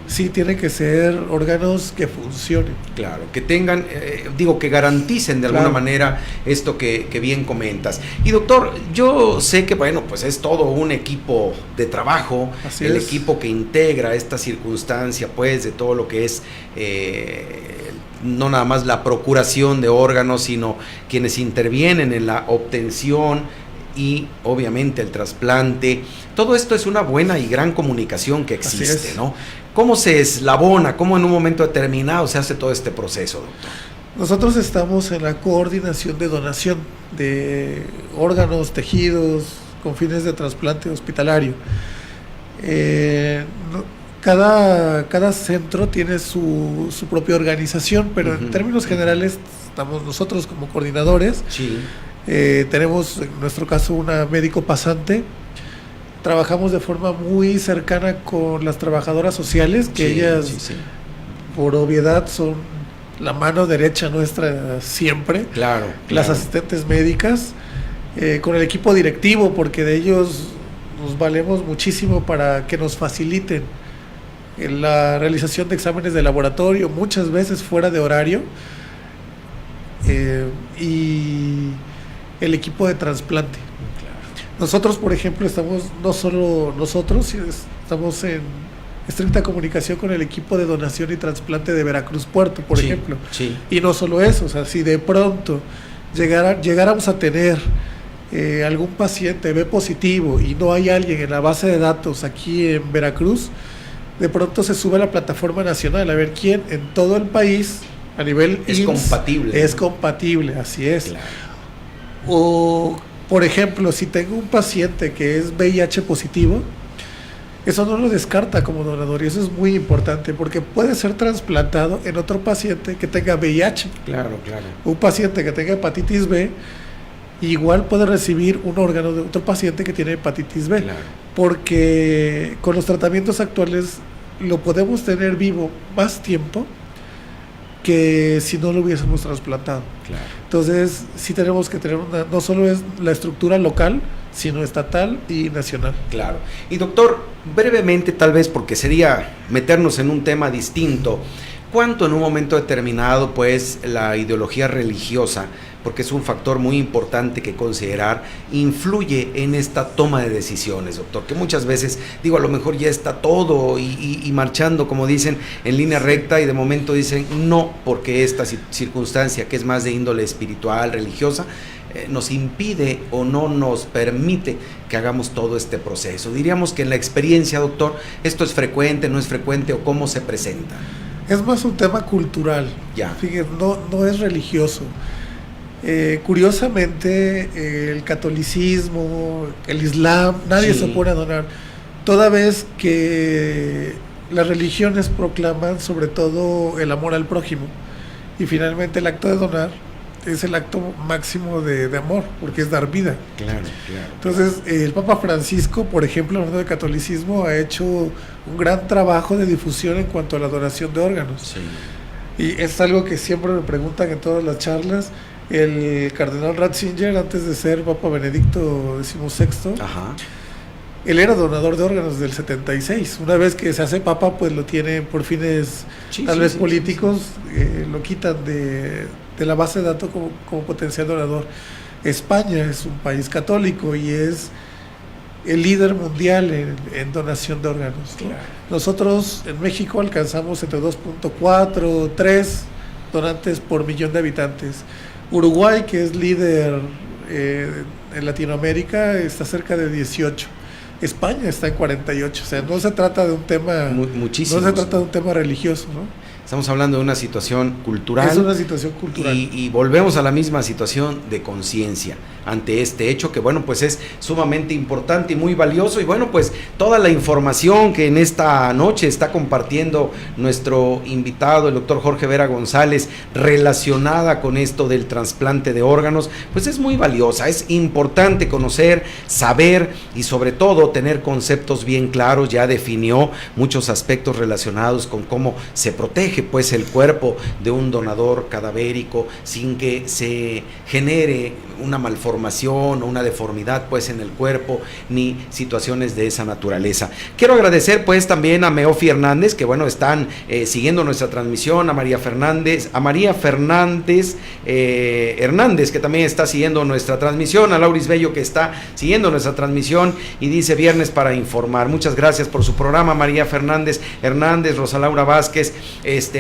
sí tienen que ser órganos que funcionen. Claro, que tengan, que garanticen de alguna manera esto que bien comentas. Y doctor, yo sé que, bueno, pues es todo un equipo de trabajo, equipo que integra esta circunstancia, pues, de todo lo que es no nada más la procuración de órganos, sino quienes intervienen en la obtención y obviamente el trasplante. Todo esto es una buena y gran comunicación que existe, ¿no? ¿Cómo se eslabona? ¿Cómo en un momento determinado se hace todo este proceso, doctor? Nosotros estamos en la coordinación de donación de órganos, tejidos, con fines de trasplante hospitalario. Cada centro tiene su propia organización, pero en términos generales estamos nosotros como coordinadores. Tenemos en nuestro caso una médico pasante. Trabajamos de forma muy cercana con las trabajadoras sociales, que ellas por obviedad son la mano derecha nuestra siempre. Claro. Las asistentes médicas, con el equipo directivo, porque de ellos nos valemos muchísimo para que nos faciliten en la realización de exámenes de laboratorio, muchas veces fuera de horario, y el equipo de trasplante. Nosotros, por ejemplo, estamos, no solo nosotros, estamos en estricta comunicación con el equipo de donación y trasplante de Veracruz Puerto, por ejemplo. Sí. Y no solo eso, o sea, si de pronto llegáramos a tener algún paciente B positivo y no hay alguien en la base de datos aquí en Veracruz, de pronto se sube a la plataforma nacional a ver quién en todo el país a nivel es IMSS compatible. Es compatible, así es. Claro. O, por ejemplo, si tengo un paciente que es VIH positivo, eso no lo descarta como donador, y eso es muy importante porque puede ser trasplantado en otro paciente que tenga VIH. Claro. Un paciente que tenga hepatitis B igual puede recibir un órgano de otro paciente que tiene hepatitis B, Claro. porque con los tratamientos actuales lo podemos tener vivo más tiempo que si no lo hubiésemos trasplantado. Claro. Entonces sí tenemos que tener no solo es la estructura local, sino estatal y nacional. Claro. Y doctor, brevemente tal vez, porque sería meternos en un tema distinto, ¿cuánto en un momento determinado pues la ideología religiosa, porque es un factor muy importante que considerar, influye en esta toma de decisiones, doctor? Que muchas veces, digo, a lo mejor ya está todo y marchando, como dicen, en línea recta, y de momento dicen no, porque esta circunstancia que es más de índole espiritual, religiosa, nos impide o no nos permite que hagamos todo este proceso. Diríamos que en la experiencia, doctor, ¿esto es frecuente, no es frecuente, o cómo se presenta? Es más un tema cultural. Ya. Fíjense, no es religioso. Curiosamente, el catolicismo, el islam, nadie se opone a donar, toda vez que las religiones proclaman sobre todo el amor al prójimo, y finalmente el acto de donar es el acto máximo de amor, porque es dar vida. Claro. Entonces, el Papa Francisco, por ejemplo, hablando de catolicismo, ha hecho un gran trabajo de difusión en cuanto a la donación de órganos. Sí. Y es algo que siempre me preguntan en todas las charlas. El cardenal Ratzinger, antes de ser Papa Benedicto XVI, Ajá. él era donador de órganos del 76. Una vez que se hace Papa, pues lo tiene por fines tal vez políticos, lo quitan de la base de datos como potencial donador. España es un país católico y es el líder mundial en donación de órganos, ¿no? Claro. Nosotros en México alcanzamos entre 2.4, 3 donantes por millón de habitantes. Uruguay, que es líder en Latinoamérica, está cerca de 18. España está en 48. O sea, no se trata de un tema, Muchísimo. no se trata de un tema religioso, ¿no? Estamos hablando de una situación cultural. Es una situación cultural. Y volvemos a la misma situación de conciencia ante este hecho que, bueno, pues es sumamente importante y muy valioso. Y bueno, pues toda la información que en esta noche está compartiendo nuestro invitado, el doctor Jorge Vera González, relacionada con esto del trasplante de órganos, pues es muy valiosa. Es importante conocer, saber y sobre todo tener conceptos bien claros. Ya definió muchos aspectos relacionados con cómo se protege pues el cuerpo de un donador cadavérico sin que se genere una malformación o una deformidad pues en el cuerpo ni situaciones de esa naturaleza. Quiero agradecer pues también a Meofi Hernández, que bueno, están siguiendo nuestra transmisión, a María Fernández Hernández, que también está siguiendo nuestra transmisión, a Lauris Bello, que está siguiendo nuestra transmisión y dice viernes para informar. Muchas gracias por su programa, María Fernández Hernández. Rosa Laura Vázquez,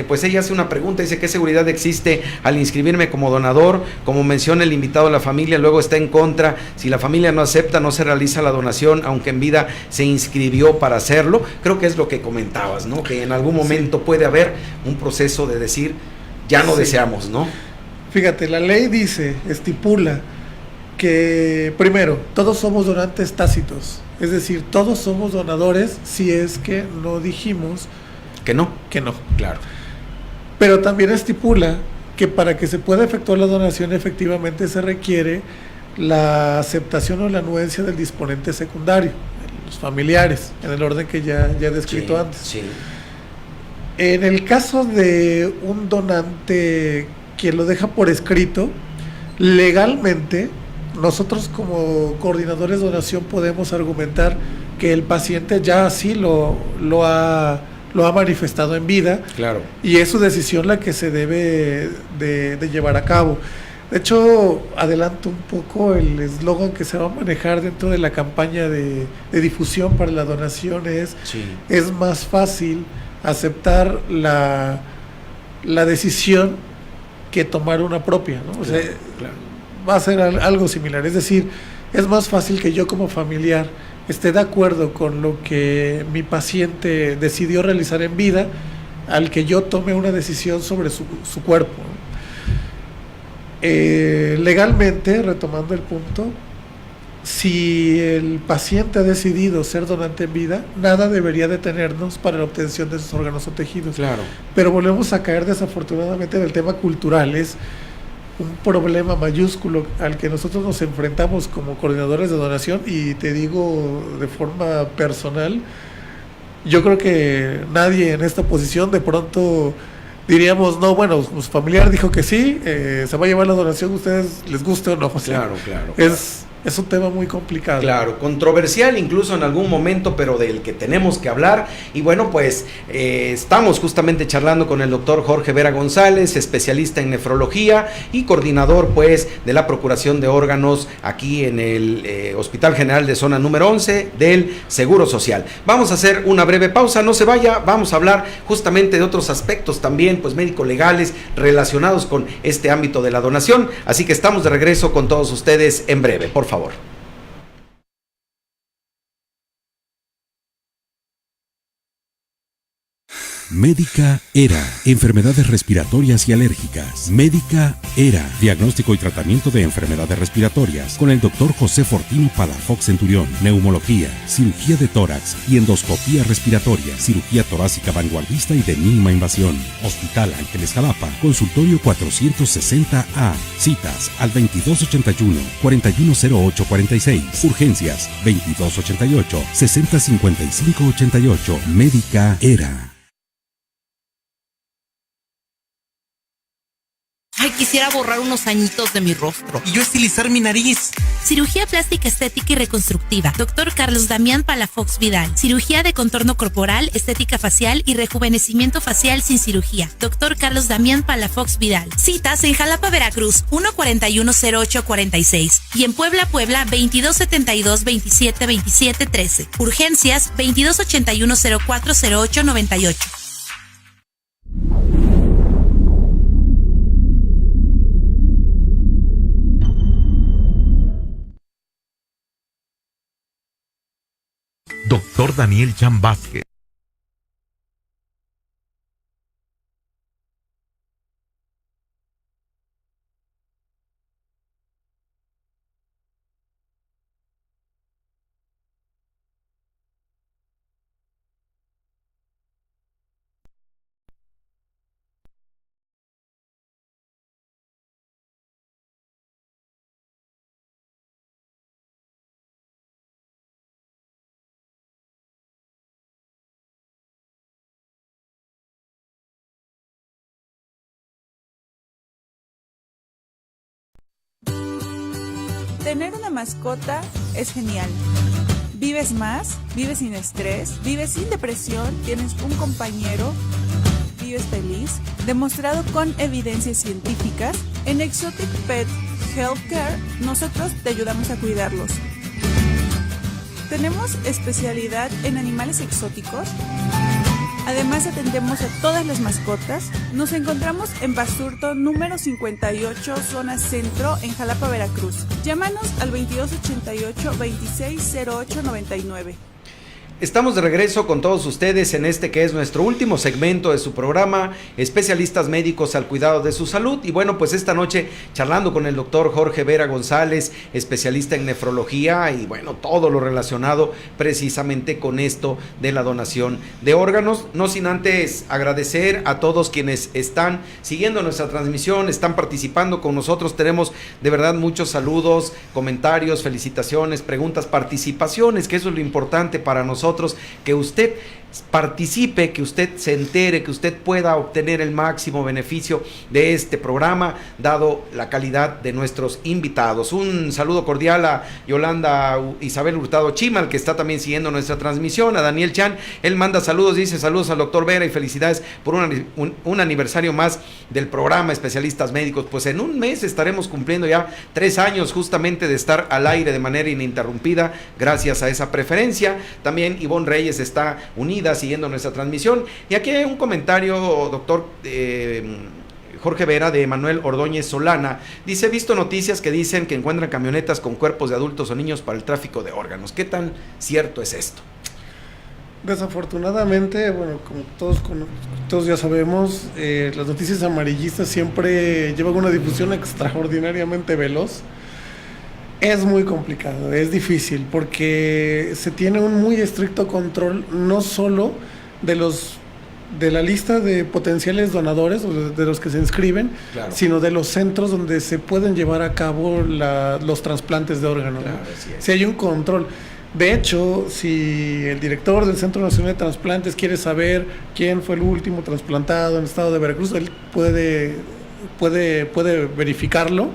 pues ella hace una pregunta, dice: ¿qué seguridad existe al inscribirme como donador? Como menciona el invitado, la familia luego está en contra. Si la familia no acepta, no se realiza la donación, aunque en vida se inscribió para hacerlo. Creo que es lo que comentabas, ¿no? Que en algún momento puede haber un proceso de decir, ya no deseamos, ¿no? Fíjate, la ley estipula que, primero, todos somos donantes tácitos, es decir, todos somos donadores si es que no dijimos que no. Claro. Pero también estipula que para que se pueda efectuar la donación efectivamente se requiere la aceptación o la anuencia del disponente secundario, los familiares, en el orden que ya he descrito antes. Sí. En el caso de un donante que lo deja por escrito, legalmente nosotros como coordinadores de donación podemos argumentar que el paciente ya así lo ha manifestado en vida. Claro. Y es su decisión la que se debe de llevar a cabo. De hecho, adelanto un poco el eslogan que se va a manejar dentro de la campaña de difusión para la donación es más fácil aceptar la decisión que tomar una propia, ¿no? O sea, va a ser algo similar. Es decir, es más fácil que yo como familiar esté de acuerdo con lo que mi paciente decidió realizar en vida al que yo tome una decisión sobre su cuerpo, ¿no? Legalmente, retomando el punto, si el paciente ha decidido ser donante en vida, nada debería detenernos para la obtención de sus órganos o tejidos. Claro. Pero volvemos a caer desafortunadamente en el tema cultural. Es un problema mayúsculo al que nosotros nos enfrentamos como coordinadores de donación, y te digo de forma personal, yo creo que nadie en esta posición de pronto diríamos, no, bueno, su familiar dijo que sí, se va a llevar la donación, ustedes les guste o no. O sea, Claro. Es un tema muy complicado. Claro, controversial incluso en algún momento, pero del que tenemos que hablar. Y bueno, pues estamos justamente charlando con el doctor Jorge Vera González, especialista en nefrología y coordinador pues de la procuración de órganos aquí en el Hospital General de Zona número 11 del Seguro Social. Vamos a hacer una breve pausa, no se vaya, vamos a hablar justamente de otros aspectos también, pues médico-legales relacionados con este ámbito de la donación. Así que estamos de regreso con todos ustedes en breve, por favor. Médica Era, enfermedades respiratorias y alérgicas. Médica Era, diagnóstico y tratamiento de enfermedades respiratorias con el doctor José Fortino Palafox Centurión. Neumología, cirugía de tórax y endoscopía respiratoria, cirugía torácica vanguardista y de mínima invasión. Hospital Ángeles Jalapa, consultorio 460A. Citas al 2281-410846. Urgencias 2288-605588. Médica Era. Ay, quisiera borrar unos añitos de mi rostro. Y yo estilizar mi nariz. Cirugía plástica estética y reconstructiva. Doctor Carlos Damián Palafox Vidal. Cirugía de contorno corporal, estética facial y rejuvenecimiento facial sin cirugía. Doctor Carlos Damián Palafox Vidal. Citas en Jalapa, Veracruz, 1410846. Y en Puebla, 2272-2727-13. Urgencias, 2281-040898. Doctor Daniel Jan Vázquez. Tener una mascota es genial. Vives más, vives sin estrés, vives sin depresión, tienes un compañero, vives feliz. Demostrado con evidencias científicas, en Exotic Pet Healthcare nosotros te ayudamos a cuidarlos. Tenemos especialidad en animales exóticos. Además atendemos a todas las mascotas. Nos encontramos en Basurto número 58, zona centro, en Jalapa, Veracruz. Llámanos al 2288-260899. Estamos de regreso con todos ustedes en este que es nuestro último segmento de su programa, especialistas médicos al cuidado de su salud. Y bueno, pues esta noche charlando con el doctor Jorge Vera González, especialista en nefrología y bueno, todo lo relacionado precisamente con esto de la donación de órganos. No sin antes agradecer a todos quienes están siguiendo nuestra transmisión, están participando con nosotros. Tenemos de verdad muchos saludos, comentarios, felicitaciones, preguntas, participaciones, que eso es lo importante para nosotros, que usted participe, que usted se entere, que usted pueda obtener el máximo beneficio de este programa, dado la calidad de nuestros invitados. Un saludo cordial a Yolanda Isabel Hurtado Chimal, que está también siguiendo nuestra transmisión, a Daniel Chan, él manda saludos, dice saludos al doctor Vera y felicidades por un aniversario más del programa Especialistas Médicos. Pues en un mes estaremos cumpliendo ya 3 años justamente de estar al aire de manera ininterrumpida, gracias a esa preferencia. También Ivonne Reyes está unida siguiendo nuestra transmisión. Y aquí hay un comentario, doctor Jorge Vera, de Manuel Ordóñez Solana. Dice: he visto noticias que dicen que encuentran camionetas con cuerpos de adultos o niños para el tráfico de órganos. ¿Qué tan cierto es esto? Desafortunadamente, bueno, como todos ya sabemos, las noticias amarillistas siempre llevan una difusión extraordinariamente veloz. Es muy complicado, es difícil, porque se tiene un muy estricto control, no solo de la lista de potenciales donadores, o de los que se inscriben, claro, sino de los centros donde se pueden llevar a cabo los trasplantes de órganos. Claro, ¿no? Si hay un control. De hecho, si el director del Centro Nacional de Trasplantes quiere saber quién fue el último trasplantado en el estado de Veracruz, él puede verificarlo.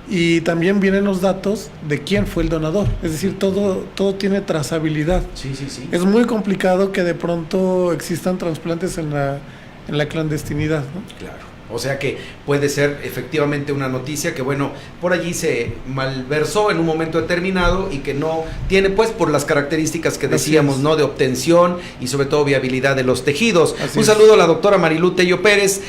Y también vienen los datos de quién fue el donador. Es decir, todo tiene trazabilidad. Sí. Es muy complicado que de pronto existan trasplantes en la clandestinidad, ¿no? Claro. O sea que puede ser efectivamente una noticia que, bueno, por allí se malversó en un momento determinado y que no tiene, pues, por las características que decíamos, ¿no? De obtención y sobre todo viabilidad de los tejidos. Un saludo a la doctora Marilú Tello Pérez,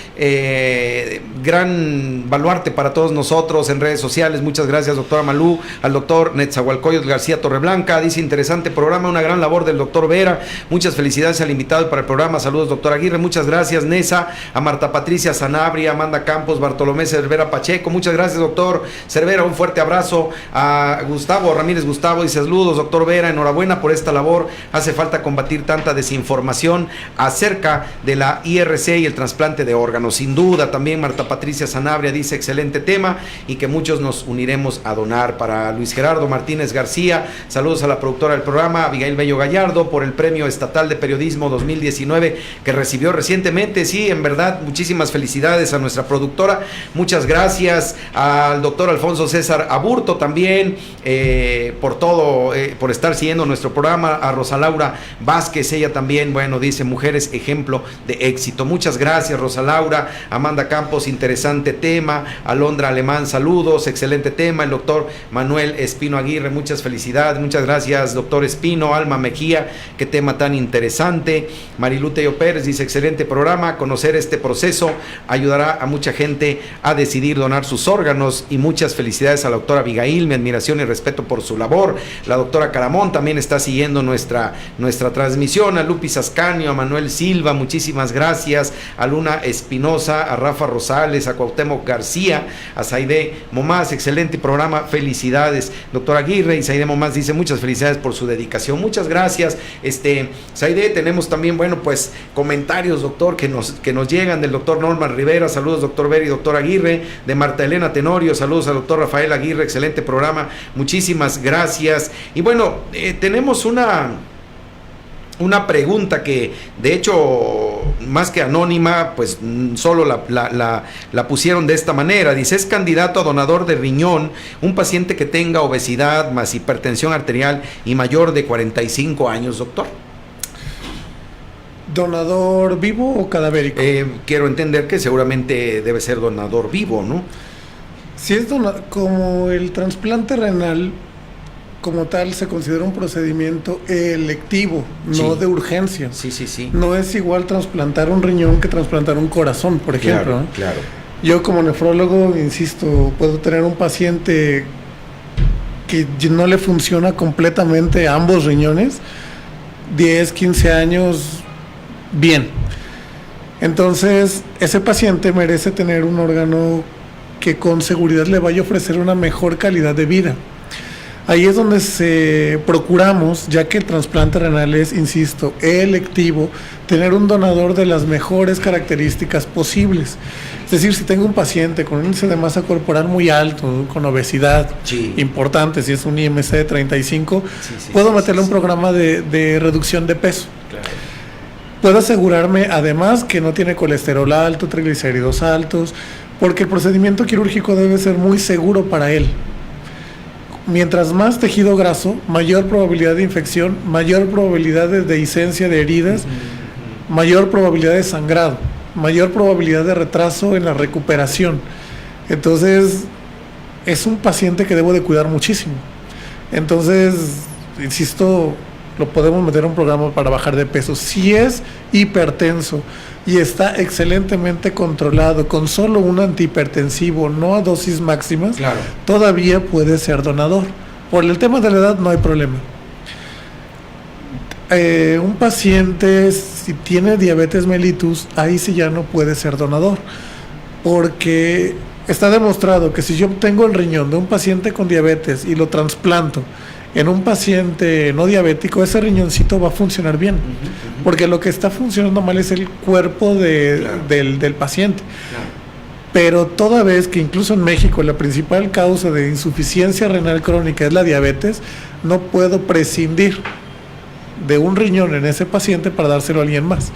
gran baluarte para todos nosotros en redes sociales. Muchas gracias, doctora Malú. Al doctor Netzahualcóyotl García Torreblanca, dice: interesante programa, una gran labor del doctor Vera. Muchas felicidades al invitado para el programa. Saludos, doctor Aguirre. Muchas gracias, Nesa. A Marta Patricia Sanabria, Amanda Campos, Bartolomé Cervera Pacheco, muchas gracias, doctor Cervera, un fuerte abrazo. A Gustavo Ramírez Gustavo dice: saludos, doctor Vera, enhorabuena por esta labor, hace falta combatir tanta desinformación acerca de la IRC y el trasplante de órganos. Sin duda. También Marta Patricia Sanabria dice: excelente tema y que muchos nos uniremos a donar. Para Luis Gerardo Martínez García, saludos a la productora del programa, Abigail Bello Gallardo, por el Premio Estatal de Periodismo 2019 que recibió recientemente. Sí, en verdad, muchísimas felicidades a nuestra productora, muchas gracias al doctor Alfonso César Aburto también, por todo, por estar siguiendo nuestro programa. A Rosa Laura Vázquez, ella también, bueno, dice: mujeres ejemplo de éxito. Muchas gracias, Rosa Laura. Amanda Campos, interesante tema. Alondra Alemán, saludos, excelente tema. El doctor Manuel Espino Aguirre, muchas felicidades, muchas gracias, doctor Espino. Alma Mejía, qué tema tan interesante. Marilú Tello Pérez dice: excelente programa, conocer este proceso ayudará a mucha gente a decidir donar sus órganos. Y muchas felicidades a la doctora Abigail, mi admiración y respeto por su labor. La doctora Caramón también está siguiendo nuestra transmisión. A Lupis Ascanio, a Manuel Silva, muchísimas gracias. A Luna Espinosa, a Rafa Rosales, a Cuauhtémoc García, a Saide Momás, excelente programa, felicidades, doctora Aguirre. Y Saide Momás dice: muchas felicidades por su dedicación. Muchas gracias, Saide. Tenemos también, bueno, pues comentarios, doctor, que nos llegan del doctor Norman Rivera. Saludos, doctor Vera y doctor Aguirre. De Marta Elena Tenorio, saludos al doctor Rafael Aguirre, excelente programa, muchísimas gracias. Y bueno, tenemos una pregunta que, de hecho, más que anónima, pues solo la pusieron de esta manera. Dice: es candidato a donador de riñón un paciente que tenga obesidad más hipertensión arterial y mayor de 45 años, doctor. ¿Donador vivo o cadavérico? Quiero entender que seguramente debe ser donador vivo, ¿no? Si es como el trasplante renal, como tal, se considera un procedimiento electivo, no de urgencia. Sí. No es igual trasplantar un riñón que trasplantar un corazón, por ejemplo. Claro, claro. Yo, como nefrólogo, insisto, puedo tener un paciente que no le funciona completamente a ambos riñones, 10, 15 años, bien. Entonces, ese paciente merece tener un órgano que con seguridad le vaya a ofrecer una mejor calidad de vida. Ahí es donde procuramos, ya que el trasplante renal es, insisto, electivo, tener un donador de las mejores características posibles. Es decir, si tengo un paciente con un índice de masa corporal muy alto, con obesidad importante, si es un IMC de 35, puedo meterle un programa de reducción de peso. Claro. puedo asegurarme además que no tiene colesterol alto, triglicéridos altos, porque el procedimiento quirúrgico debe ser muy seguro para él. Mientras más tejido graso, mayor probabilidad de infección, mayor probabilidad de dehiscencia de heridas, mayor probabilidad de sangrado, mayor probabilidad de retraso en la recuperación. Entonces, es un paciente que debo de cuidar muchísimo. Entonces, insisto, lo podemos meter en un programa para bajar de peso. Si es hipertenso y está excelentemente controlado con solo un antihipertensivo, no a dosis máximas, Claro. todavía puede ser donador. Por el tema de la edad no hay problema. Un paciente, si tiene diabetes mellitus, ahí sí ya no puede ser donador, porque está demostrado que si yo tengo el riñón de un paciente con diabetes y lo trasplanto en un paciente no diabético, ese riñoncito va a funcionar bien, porque lo que está funcionando mal es el cuerpo del paciente. Pero toda vez que incluso en México la principal causa de insuficiencia renal crónica es la diabetes, no puedo prescindir de un riñón en ese paciente para dárselo a alguien más,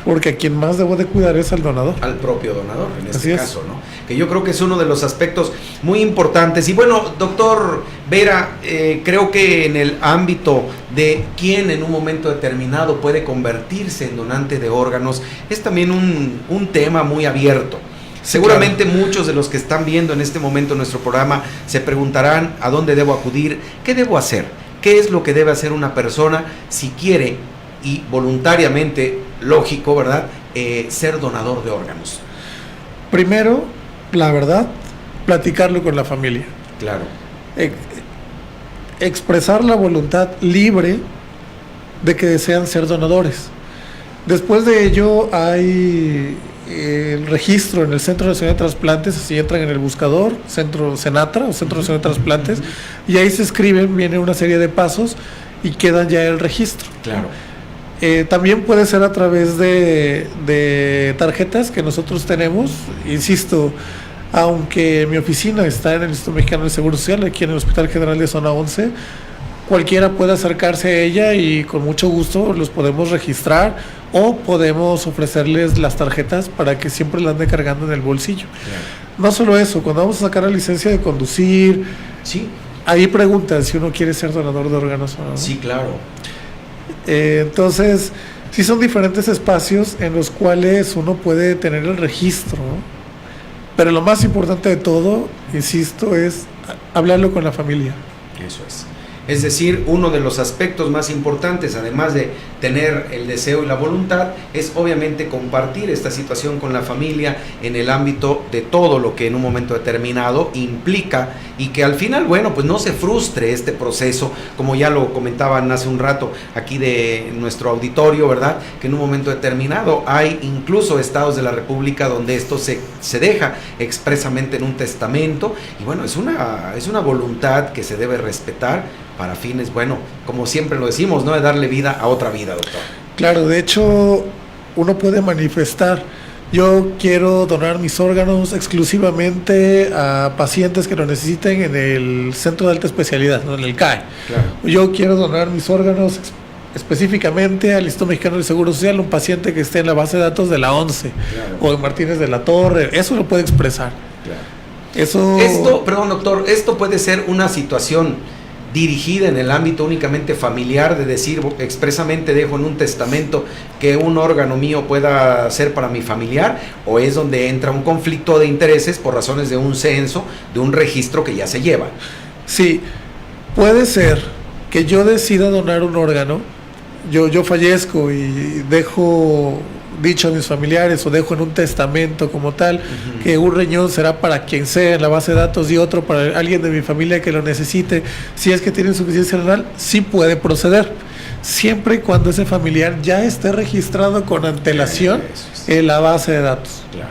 porque a quien más debo de cuidar es al donador. Al propio donador, en Así este es. caso, ¿no? Que yo creo que es uno de los aspectos muy importantes. Y bueno, doctor Vera, creo que en el ámbito de quién en un momento determinado puede convertirse en donante de órganos, es también un tema muy abierto. Seguramente muchos de los que están viendo en este momento nuestro programa se preguntarán a dónde debo acudir, qué debo hacer, qué es lo que debe hacer una persona si quiere y voluntariamente, lógico, ¿verdad?, ser donador de órganos. Primero, la verdad, platicarlo con la familia. Claro. Expresar la voluntad libre de que desean ser donadores. Después de ello hay el registro en el Centro Nacional de Trasplantes, si entran en el buscador, Centro Senatra o Centro Nacional de Trasplantes, y ahí se escriben, viene una serie de pasos y queda ya el registro. Claro. También puede ser a través de tarjetas que nosotros tenemos, insisto, aunque mi oficina está en el Instituto Mexicano del Seguro Social, aquí en el Hospital General de Zona 11, cualquiera puede acercarse a ella y con mucho gusto los podemos registrar o podemos ofrecerles las tarjetas para que siempre las ande cargando en el bolsillo. Claro. No solo eso, cuando vamos a sacar la licencia de conducir, sí, ahí preguntan si uno quiere ser donador de órganos o no. Sí, claro. Entonces, sí son diferentes espacios en los cuales uno puede tener el registro, ¿no? Pero lo más importante de todo, insisto, es hablarlo con la familia. Eso es. Es decir, uno de los aspectos más importantes, además de tener el deseo y la voluntad, es obviamente compartir esta situación con la familia en el ámbito de todo lo que en un momento determinado implica y que al final, bueno, pues no se frustre este proceso, como ya lo comentaban hace un rato aquí de nuestro auditorio, ¿verdad? Que en un momento determinado hay incluso estados de la República donde esto se deja expresamente en un testamento y bueno, es una voluntad que se debe respetar para fines, bueno, como siempre lo decimos, ¿no? De darle vida a otra vida, doctor. Claro, de hecho, uno puede manifestar, yo quiero donar mis órganos exclusivamente a pacientes que lo necesiten en el Centro de Alta Especialidad, ¿no? En el CAE. Claro. Yo quiero donar mis órganos específicamente al Instituto Mexicano del Seguro Social, un paciente que esté en la base de datos de la 11, claro, o de Martínez de la Torre, eso lo puede expresar. Claro. Perdón, doctor, esto puede ser una situación dirigida en el ámbito únicamente familiar, de decir expresamente dejo en un testamento que un órgano mío pueda ser para mi familiar, o es donde entra un conflicto de intereses por razones de un censo, de un registro que ya se lleva. Sí, puede ser que yo decida donar un órgano, yo fallezco y dejo dicho a mis familiares o dejo en un testamento como tal, que un riñón será para quien sea en la base de datos y otro para alguien de mi familia que lo necesite, si es que tiene insuficiencia renal, sí puede proceder, siempre y cuando ese familiar ya esté registrado con antelación en la base de datos. Claro.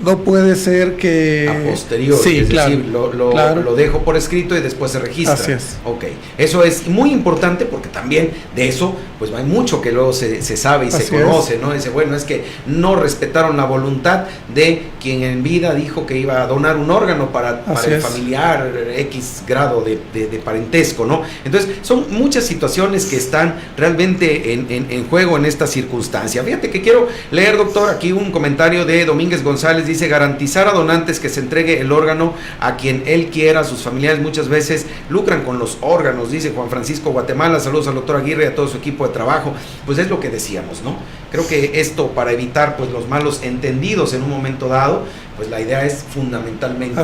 No puede ser que... A posteriori, sí, es claro, decir, lo dejo por escrito y después se registra. Así es. Ok, eso es muy importante porque también de eso, pues hay mucho que luego se sabe y Así se conoce, ¿no? Dice, bueno, es que no respetaron la voluntad de quien en vida dijo que iba a donar un órgano para el familiar, X grado de parentesco, ¿no? Entonces, son muchas situaciones que están realmente en juego en esta circunstancia. Fíjate que quiero leer, doctor, aquí un comentario de Domínguez González. Dice, garantizar a donantes que se entregue el órgano a quien él quiera. Sus familiares muchas veces lucran con los órganos, dice Juan Francisco Guatemala. Saludos al doctor Aguirre y a todo su equipo de trabajo. Pues es lo que decíamos, ¿no? Creo que esto, para evitar pues los malos entendidos en un momento dado, pues la idea es fundamentalmente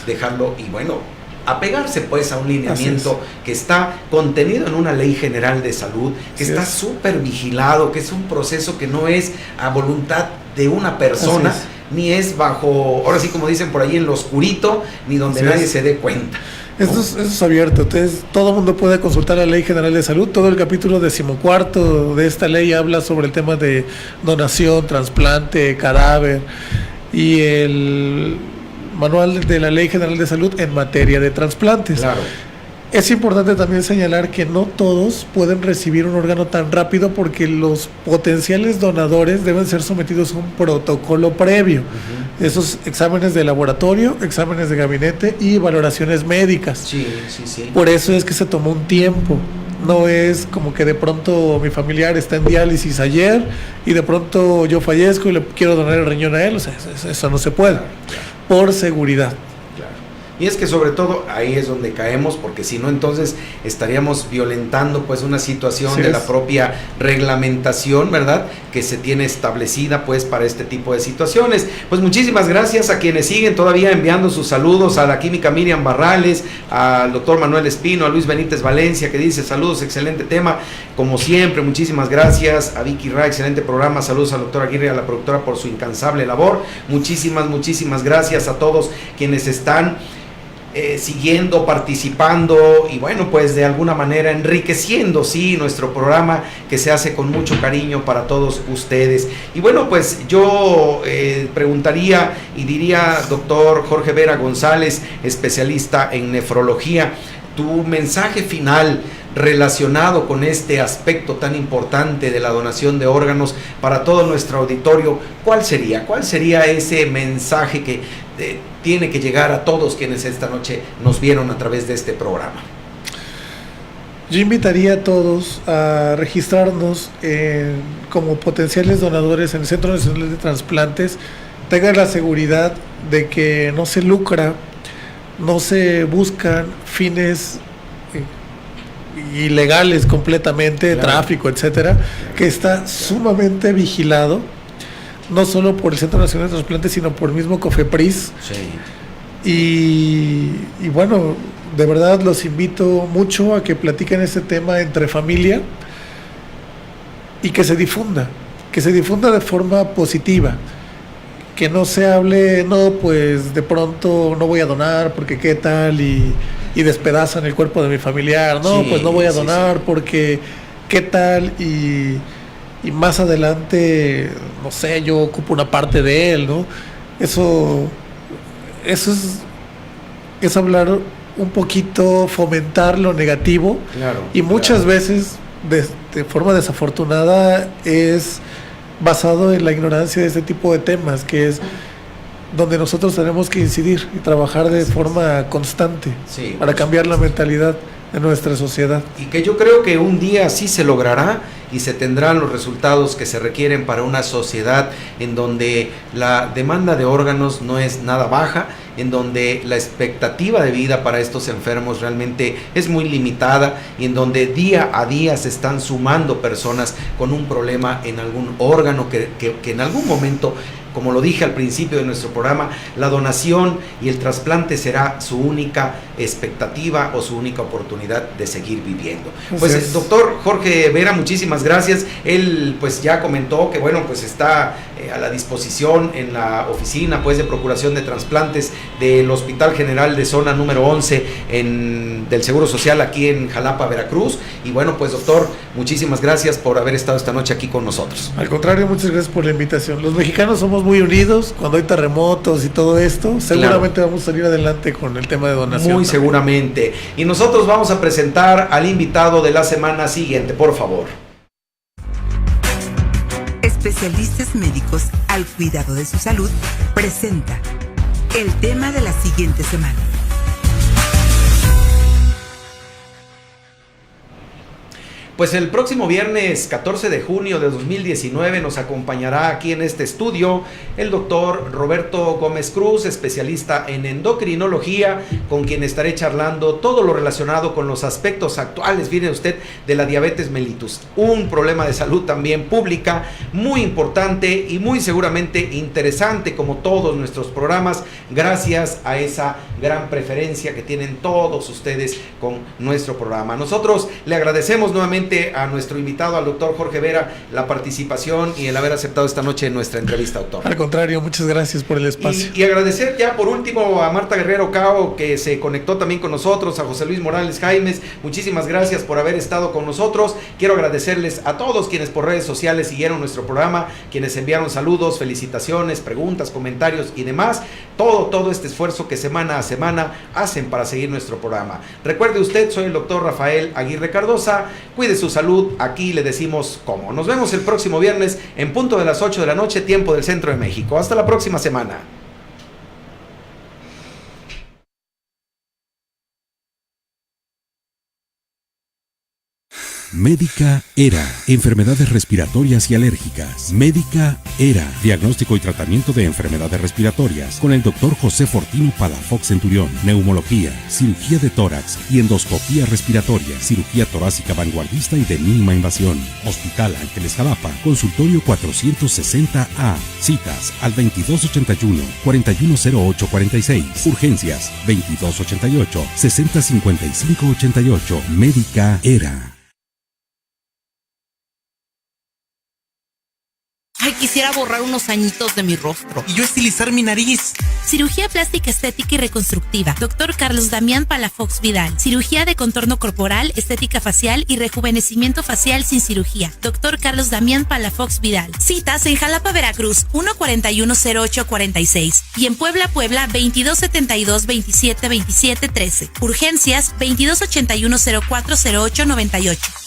dejarlo y bueno, apegarse pues a un lineamiento que está contenido en una ley general de salud, que está súper vigilado, que es un proceso que no es a voluntad de una persona, ni es bajo, ahora sí como dicen por ahí, en lo oscurito, ni donde nadie se dé cuenta. Eso es abierto, entonces todo el mundo puede consultar la Ley General de Salud. Todo el capítulo 14 de esta ley habla sobre el tema de donación, trasplante, cadáver, y el manual de la Ley General de Salud en materia de trasplantes. Claro. Es importante también señalar que no todos pueden recibir un órgano tan rápido porque los potenciales donadores deben ser sometidos a un protocolo previo. Esos exámenes de laboratorio, exámenes de gabinete y valoraciones médicas. Sí. Por eso es que se tomó un tiempo. No es como que de pronto mi familiar está en diálisis ayer y de pronto yo fallezco y le quiero donar el riñón a él. O sea, eso no se puede. Por seguridad. Y es que sobre todo ahí es donde caemos, porque si no entonces estaríamos violentando pues una situación de la propia reglamentación, ¿verdad?, que se tiene establecida pues para este tipo de situaciones. Pues muchísimas gracias a quienes siguen todavía enviando sus saludos, a la química Miriam Barrales, al doctor Manuel Espino, a Luis Benítez Valencia, que dice saludos, excelente tema, como siempre, muchísimas gracias, a Vicky Ra, excelente programa, saludos al doctor Aguirre y a la productora por su incansable labor, muchísimas gracias a todos quienes están siguiendo, participando y bueno, pues de alguna manera enriqueciendo, nuestro programa que se hace con mucho cariño para todos ustedes. Y bueno, pues yo preguntaría y diría, doctor Jorge Vera González, especialista en nefrología, tu mensaje final relacionado con este aspecto tan importante de la donación de órganos para todo nuestro auditorio, ¿cuál sería? ¿Cuál sería ese mensaje que tiene que llegar a todos quienes esta noche nos vieron a través de este programa? Yo invitaría a todos a registrarnos como potenciales donadores en el Centro Nacional de Trasplantes. Tengan la seguridad de que no se lucra, no se buscan fines ilegales completamente, tráfico, etcétera, que está sumamente vigilado, no solo por el Centro Nacional de Trasplantes, sino por el mismo COFEPRIS. Y bueno, de verdad los invito mucho a que platiquen este tema entre familia y que se difunda de forma positiva. Que no se hable, no, pues de pronto no voy a donar porque qué tal y despedazan el cuerpo de mi familiar, no, pues no voy a donar porque qué tal y más adelante, no sé, yo ocupo una parte de él, ¿no? Eso es hablar un poquito, fomentar lo negativo, y muchas veces de forma desafortunada es basado en la ignorancia de este tipo de temas, que es donde nosotros tenemos que incidir y trabajar de forma constante para cambiar la mentalidad de nuestra sociedad. Y que yo creo que un día sí se logrará y se tendrán los resultados que se requieren para una sociedad en donde la demanda de órganos no es nada baja, en donde la expectativa de vida para estos enfermos realmente es muy limitada y en donde día a día se están sumando personas con un problema en algún órgano que en algún momento, como lo dije al principio de nuestro programa, la donación y el trasplante será su única expectativa o su única oportunidad de seguir viviendo. Pues el doctor Jorge Vera, muchísimas gracias. Él pues ya comentó que bueno, pues está a la disposición en la oficina pues de procuración de trasplantes del Hospital General de Zona número 11 del Seguro Social aquí en Jalapa, Veracruz. Y bueno, pues doctor, muchísimas gracias por haber estado esta noche aquí con nosotros. Al contrario, muchas gracias por la invitación. Los mexicanos somos estamos muy unidos. Cuando hay terremotos y todo esto, seguramente vamos a salir adelante con el tema de donación. Muy seguramente. Y nosotros vamos a presentar al invitado de la semana siguiente, por favor. Especialistas médicos al cuidado de su salud presenta el tema de la siguiente semana. Pues el próximo viernes 14 de junio de 2019 nos acompañará aquí en este estudio el doctor Roberto Gómez Cruz, especialista en endocrinología, con quien estaré charlando todo lo relacionado con los aspectos actuales, viene usted, de la diabetes mellitus, un problema de salud también pública muy importante y muy seguramente interesante, como todos nuestros programas, gracias a esa gran preferencia que tienen todos ustedes con nuestro programa. Nosotros le agradecemos nuevamente a nuestro invitado, al doctor Jorge Vera, la participación y el haber aceptado esta noche en nuestra entrevista, doctor. Al contrario, muchas gracias por el espacio. Y agradecer ya por último a Marta Guerrero Cao, que se conectó también con nosotros, a José Luis Morales Jaimes, muchísimas gracias por haber estado con nosotros. Quiero agradecerles a todos quienes por redes sociales siguieron nuestro programa, quienes enviaron saludos, felicitaciones, preguntas, comentarios y demás, todo este esfuerzo que semana a semana hacen para seguir nuestro programa. Recuerde usted, soy el doctor Rafael Aguirre Cardosa, cuide su salud, aquí le decimos cómo. Nos vemos el próximo viernes en punto de las 8 de la noche, tiempo del Centro de México. Hasta la próxima semana. Médica Era, enfermedades respiratorias y alérgicas. Médica Era, diagnóstico y tratamiento de enfermedades respiratorias con el doctor José Fortino Palafox Centurión. Neumología, cirugía de tórax y endoscopía respiratoria, cirugía torácica vanguardista y de mínima invasión. Hospital Ángeles Jalapa, consultorio 460A. Citas al 2281-410846. Urgencias 2288-605588. Médica Era. Ay, quisiera borrar unos añitos de mi rostro. Y yo estilizar mi nariz. Cirugía plástica estética y reconstructiva. Dr. Carlos Damián Palafox Vidal. Cirugía de contorno corporal, estética facial y rejuvenecimiento facial sin cirugía. Dr. Carlos Damián Palafox Vidal. Citas en Jalapa, Veracruz, 1410846. Y en Puebla, 2272-2727-13. Urgencias 2281-040898.